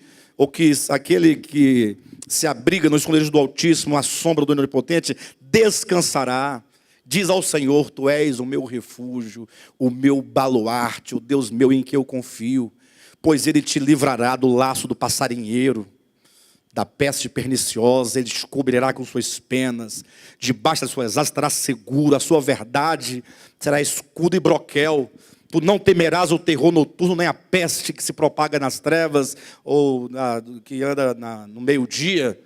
[SPEAKER 1] aquele que se abriga no esconderijo do Altíssimo, à sombra do Onipotente, descansará. Diz ao Senhor: Tu és o meu refúgio, o meu baluarte, o Deus meu em que eu confio. Pois Ele te livrará do laço do passarinheiro, da peste perniciosa. Ele te cobrirá com suas penas, debaixo das suas asas estará seguro. A sua verdade será escudo e broquel. Tu não temerás o terror noturno, nem a peste que se propaga nas trevas, ou que anda no meio-dia.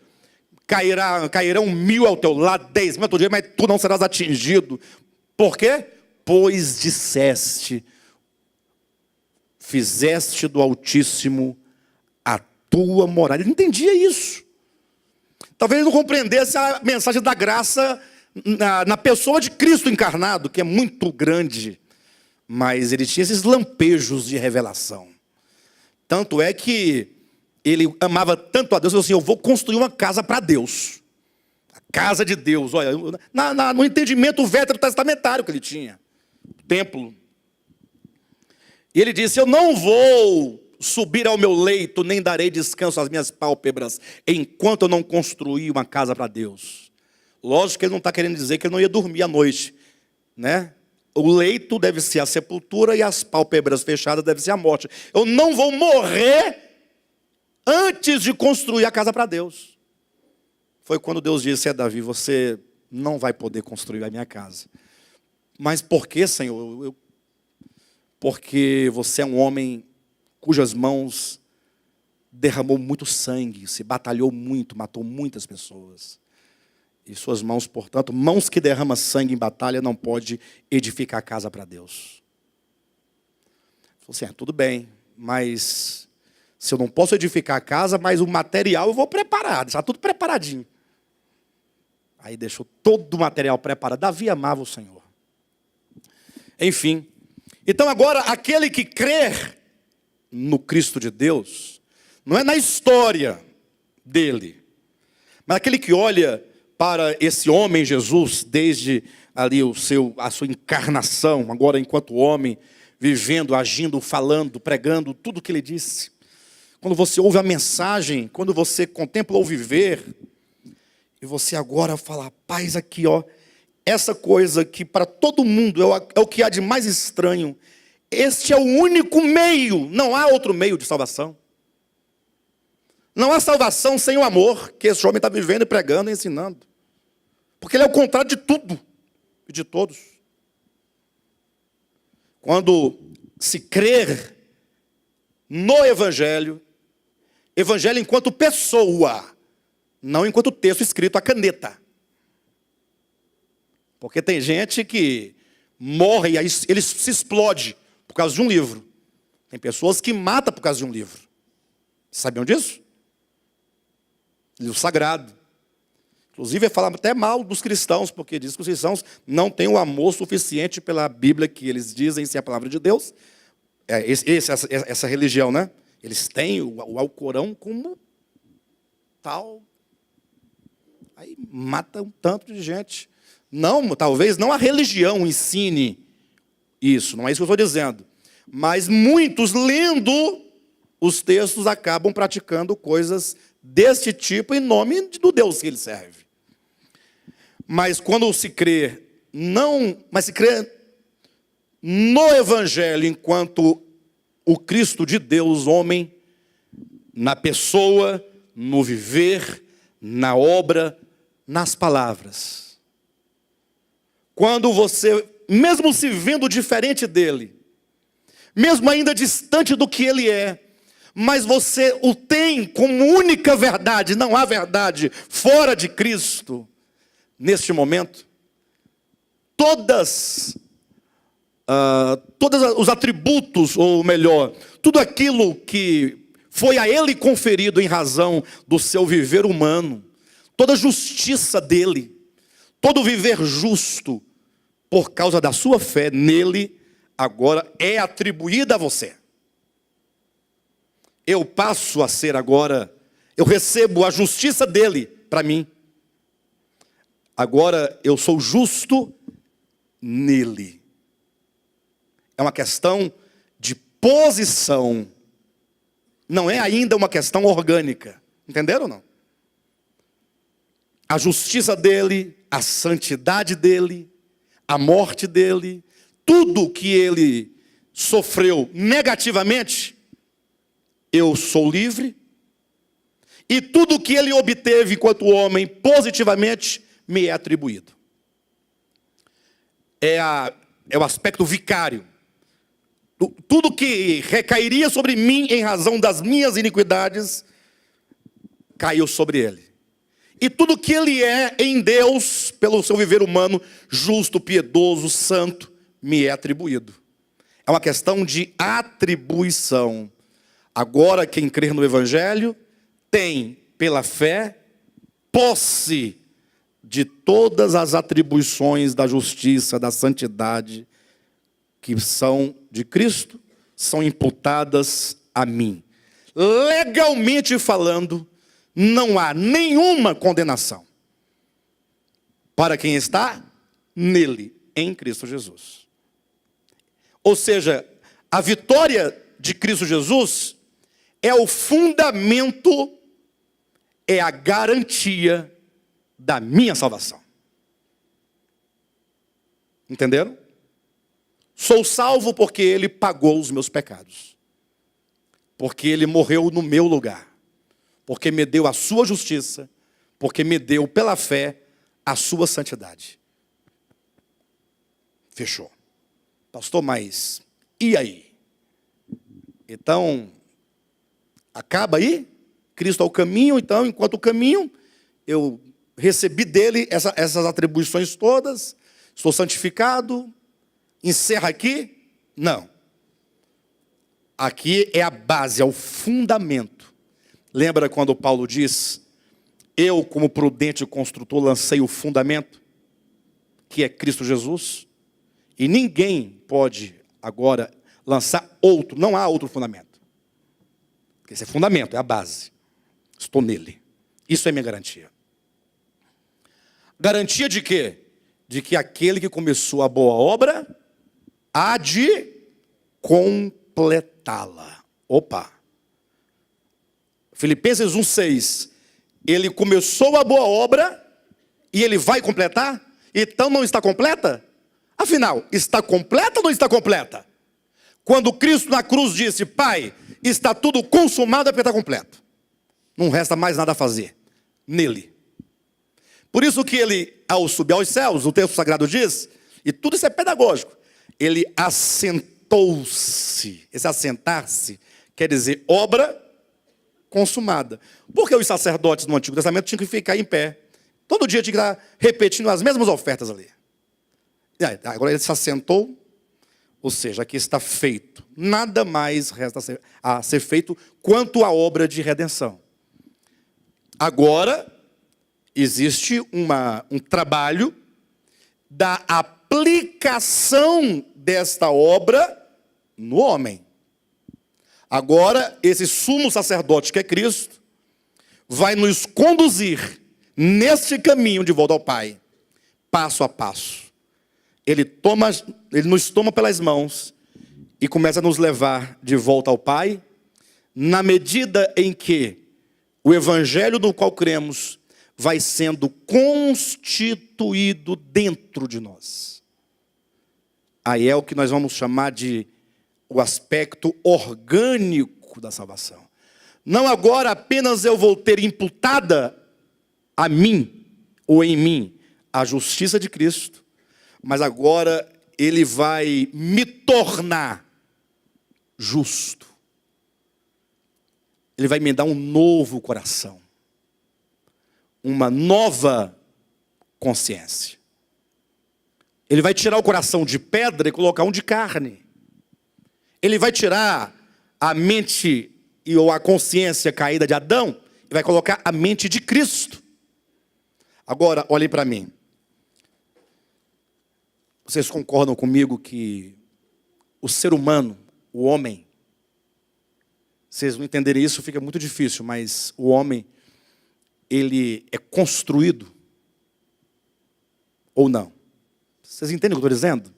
[SPEAKER 1] Cairão 1000 ao teu lado, 10.000 ao teu dia, mas tu não serás atingido. Por quê? Pois disseste, fizeste do Altíssimo a tua morada. Ele não entendia isso. Talvez ele não compreendesse a mensagem da graça na pessoa de Cristo encarnado, que é muito grande. Mas ele tinha esses lampejos de revelação. Tanto é que ele amava tanto a Deus, ele falou assim: eu vou construir uma casa para Deus. A casa de Deus. Olha, no entendimento veterotestamentário que ele tinha. O templo. E ele disse: eu não vou subir ao meu leito, nem darei descanso às minhas pálpebras, enquanto eu não construir uma casa para Deus. Lógico que ele não está querendo dizer que ele não ia dormir à noite, né? O leito deve ser a sepultura e as pálpebras fechadas deve ser a morte. Eu não vou morrer antes de construir a casa para Deus. Foi quando Deus disse: Davi, você não vai poder construir a minha casa. Mas por que, Senhor? Porque você é um homem cujas mãos derramou muito sangue, se batalhou muito, matou muitas pessoas. E suas mãos, portanto, mãos que derramam sangue em batalha, não pode edificar a casa para Deus. Falei assim: tudo bem, mas se eu não posso edificar a casa, mas o material eu vou preparar, deixar tudo preparadinho. Aí deixou todo o material preparado. Davi amava o Senhor. Enfim, então agora aquele que crer no Cristo de Deus, não é na história dele, mas aquele que olha para esse homem Jesus, desde ali a sua encarnação, agora enquanto homem, vivendo, agindo, falando, pregando, tudo o que ele disse. Quando você ouve a mensagem, quando você contempla o viver, e você agora fala: paz, aqui ó, essa coisa que para todo mundo é o que há de mais estranho, este é o único meio, não há outro meio de salvação. Não há salvação sem o amor que esse homem está vivendo, e pregando e ensinando. Porque ele é o contrário de tudo e de todos. Quando se crer no Evangelho, Evangelho enquanto pessoa, não enquanto texto escrito à caneta. Porque tem gente que morre e aí ele se explode por causa de um livro. Tem pessoas que matam por causa de um livro. Sabiam disso? Livro sagrado. Inclusive, fala até mal dos cristãos, porque diz que os cristãos não têm o amor suficiente pela Bíblia, que eles dizem ser a palavra de Deus. Essa religião, né? Eles têm o Alcorão como tal. Aí mata um tanto de gente. Não, talvez não a religião ensine isso, não é isso que eu estou dizendo. Mas muitos, lendo os textos, acabam praticando coisas deste tipo em nome do Deus que ele serve. Mas quando se crê, se crê no Evangelho enquanto o Cristo de Deus, homem, na pessoa, no viver, na obra, nas palavras. Quando você, mesmo se vendo diferente dele, mesmo ainda distante do que ele é, mas você o tem como única verdade, não há verdade fora de Cristo. Neste momento, todos os atributos, ou melhor, tudo aquilo que foi a ele conferido em razão do seu viver humano, toda a justiça dele, todo viver justo, por causa da sua fé nele, agora é atribuída a você. Eu passo a ser agora, eu recebo a justiça dele para mim. Agora eu sou justo nele. É uma questão de posição. Não é ainda uma questão orgânica. Entenderam ou não? A justiça dele, a santidade dele, a morte dele, tudo que ele sofreu negativamente, eu sou livre. E tudo que ele obteve enquanto homem, positivamente, me é atribuído. É o aspecto vicário. Tudo que recairia sobre mim em razão das minhas iniquidades, caiu sobre ele. E tudo que ele é em Deus, pelo seu viver humano, justo, piedoso, santo, me é atribuído. É uma questão de atribuição. Agora, quem crer no Evangelho, tem, pela fé, posse de todas as atribuições da justiça, da santidade, que são de Cristo, são imputadas a mim. Legalmente falando, não há nenhuma condenação para quem está nele, em Cristo Jesus. Ou seja, a vitória de Cristo Jesus é o fundamento, é a garantia da minha salvação. Entenderam? Sou salvo porque ele pagou os meus pecados. Porque ele morreu no meu lugar. Porque me deu a sua justiça, porque me deu pela fé a sua santidade. Fechou. Pastor, mas e aí? Então, acaba aí? Cristo é o caminho, então, enquanto o caminho, eu recebi dele essas atribuições todas, sou santificado, encerra aqui? Não. Aqui é a base, é o fundamento. Lembra quando Paulo diz, eu como prudente construtor lancei o fundamento, que é Cristo Jesus, e ninguém pode agora lançar outro, não há outro fundamento. Esse é fundamento, é a base. Estou nele. Isso é minha garantia. Garantia de quê? De que aquele que começou a boa obra há de completá-la. Opa! Filipenses 1,6. Ele começou a boa obra e ele vai completar? Então não está completa? Afinal, está completa ou não está completa? Quando Cristo na cruz disse, Pai, está tudo consumado, é porque está completo. Não resta mais nada a fazer nele. Por isso que ele, ao subir aos céus, o texto sagrado diz, e tudo isso é pedagógico, ele assentou-se. Esse assentar-se quer dizer obra consumada. Porque os sacerdotes no Antigo Testamento tinham que ficar em pé. Todo dia tinha que estar repetindo as mesmas ofertas ali. E aí, agora ele se assentou, ou seja, aqui está feito. Nada mais resta a ser feito quanto à obra de redenção. Agora, existe um trabalho da aplicação desta obra no homem. Agora, esse sumo sacerdote que é Cristo, vai nos conduzir neste caminho de volta ao Pai, passo a passo. Ele nos toma pelas mãos e começa a nos levar de volta ao Pai, na medida em que o evangelho no qual cremos vai sendo constituído dentro de nós. Aí é o que nós vamos chamar de o aspecto orgânico da salvação. Não agora apenas eu vou ter imputada a mim, ou em mim, a justiça de Cristo, mas agora ele vai me tornar justo. Ele vai me dar um novo coração, uma nova consciência. Ele vai tirar o coração de pedra e colocar um de carne. Ele vai tirar a mente ou a consciência caída de Adão e vai colocar a mente de Cristo. Agora, olhem para mim. Vocês concordam comigo que o ser humano, o homem, vocês não entenderem isso, fica muito difícil, mas o homem, ele é construído ou não? Vocês entendem o que eu estou dizendo?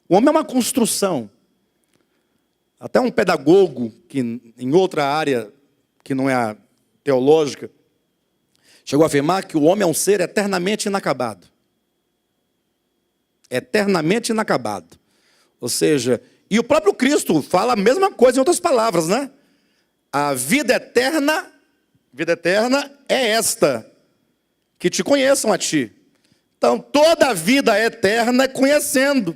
[SPEAKER 1] O homem é uma construção. Até um pedagogo, que em outra área, que não é a teológica, chegou a afirmar que o homem é um ser eternamente inacabado. Eternamente inacabado. Ou seja, e o próprio Cristo fala a mesma coisa em outras palavras, né? A vida eterna é esta, que te conheçam a ti. Então, toda a vida é eterna é conhecendo.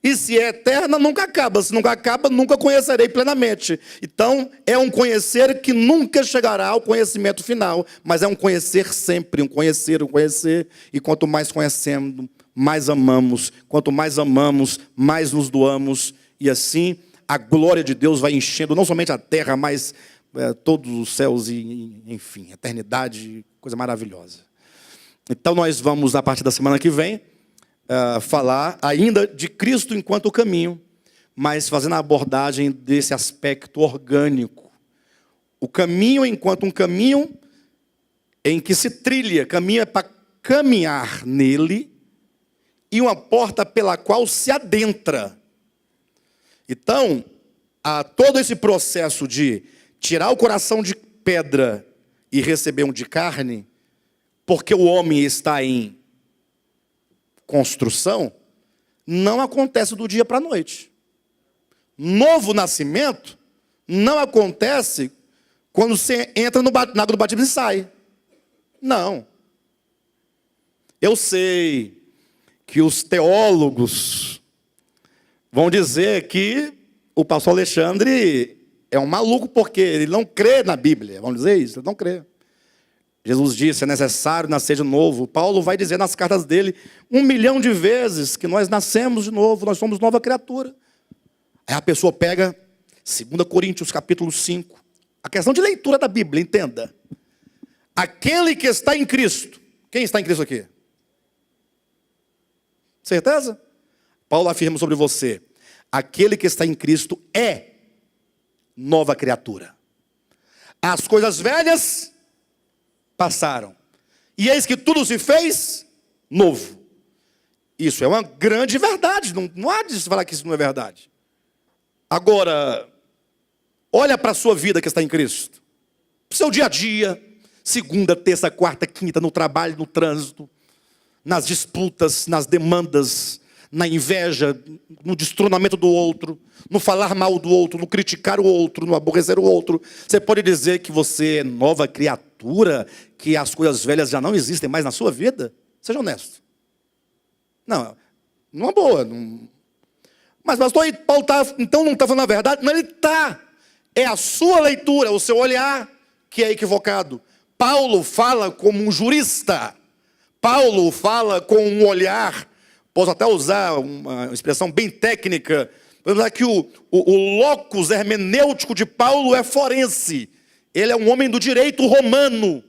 [SPEAKER 1] E se é eterna, nunca acaba. Se nunca acaba, nunca conhecerei plenamente. Então, é um conhecer que nunca chegará ao conhecimento final. Mas é um conhecer sempre, um conhecer. E quanto mais conhecemos, mais amamos. Quanto mais amamos, mais nos doamos. E assim, a glória de Deus vai enchendo não somente a terra, mas todos os céus e, enfim, eternidade, coisa maravilhosa. Então, nós vamos, a partir da semana que vem, falar ainda de Cristo enquanto caminho, mas fazendo a abordagem desse aspecto orgânico. O caminho enquanto um caminho em que se trilha, caminho é para caminhar nele, e uma porta pela qual se adentra. Então, há todo esse processo de tirar o coração de pedra e receber um de carne, porque o homem está em construção, não acontece do dia para a noite. Novo nascimento não acontece quando você entra na água do batismo e sai. Não. Eu sei que os teólogos vão dizer que o pastor Alexandre é um maluco porque ele não crê na Bíblia. Vamos dizer isso? Ele não crê. Jesus disse, é necessário nascer de novo. Paulo vai dizer nas cartas dele 1 milhão de vezes que nós nascemos de novo, nós somos nova criatura. Aí a pessoa pega 2 Coríntios capítulo 5. A questão de leitura da Bíblia, entenda. Aquele que está em Cristo. Quem está em Cristo aqui? Certeza? Paulo afirma sobre você. Aquele que está em Cristo é nova criatura. As coisas velhas passaram. E eis que tudo se fez novo. Isso é uma grande verdade. Não há de se falar que isso não é verdade. Agora, olha para a sua vida que está em Cristo. Para o seu dia a dia. Segunda, terça, quarta, quinta, no trabalho, no trânsito. Nas disputas, nas demandas, na inveja, no destronamento do outro, no falar mal do outro, no criticar o outro, no aborrecer o outro. Você pode dizer que você é nova criatura, que as coisas velhas já não existem mais na sua vida? Seja honesto. Não, numa boa. Não... Mas pastor, Paulo então não está falando a verdade? Não, ele está. É a sua leitura, o seu olhar que é equivocado. Paulo fala como um jurista. Paulo fala com um olhar, posso até usar uma expressão bem técnica, vamos dizer que o locus hermenêutico de Paulo é forense. Ele é um homem do direito romano.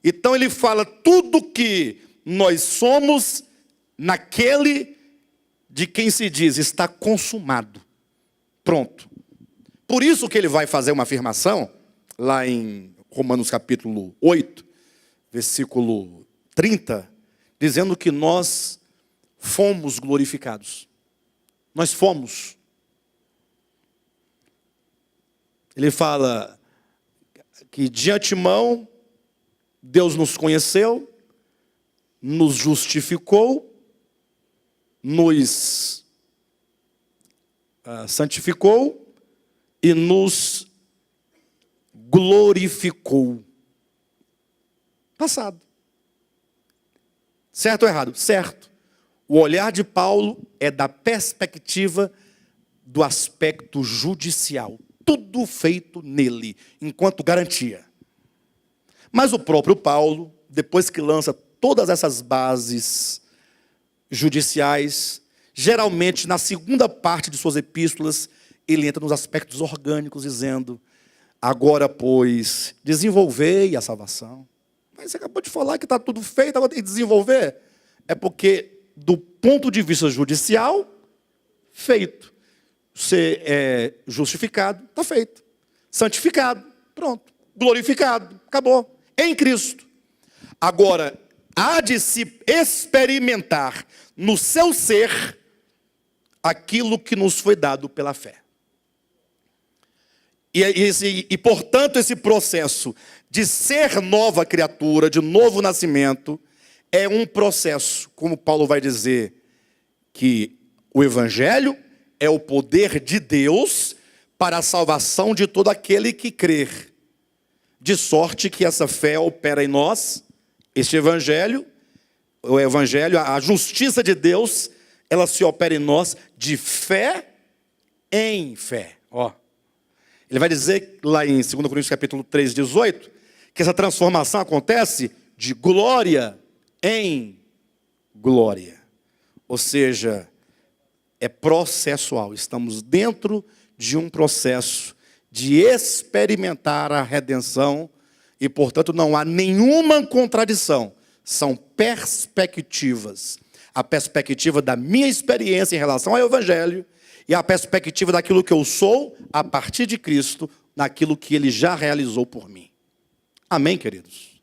[SPEAKER 1] Então ele fala tudo que nós somos naquele de quem se diz está consumado. Pronto. Por isso que ele vai fazer uma afirmação, lá em Romanos capítulo 8, versículo 30, dizendo que nós fomos glorificados. Nós fomos. Ele fala que de antemão Deus nos conheceu, nos justificou, nos santificou e nos glorificou. Passado. Certo ou errado? Certo. O olhar de Paulo é da perspectiva do aspecto judicial. Tudo feito nele, enquanto garantia. Mas o próprio Paulo, depois que lança todas essas bases judiciais, geralmente na segunda parte de suas epístolas, ele entra nos aspectos orgânicos, dizendo, agora, pois, desenvolvei a salvação. Mas você acabou de falar que está tudo feito, agora tem que desenvolver. É porque, do ponto de vista judicial, feito. Você é justificado, está feito. Santificado, pronto. Glorificado, acabou. Em Cristo. Agora, há de se experimentar no seu ser aquilo que nos foi dado pela fé. Portanto, esse processo de ser nova criatura, de novo nascimento, é um processo, como Paulo vai dizer, que o Evangelho é o poder de Deus para a salvação de todo aquele que crer. De sorte que essa fé opera em nós, este Evangelho, o Evangelho, a justiça de Deus, ela se opera em nós de fé em fé. Ó. Ele vai dizer lá em 2 Coríntios capítulo 3, 18, que essa transformação acontece de glória em glória. Ou seja, é processual. Estamos dentro de um processo de experimentar a redenção e, portanto, não há nenhuma contradição. São perspectivas. A perspectiva da minha experiência em relação ao Evangelho e a perspectiva daquilo que eu sou a partir de Cristo, naquilo que Ele já realizou por mim. Amém, queridos?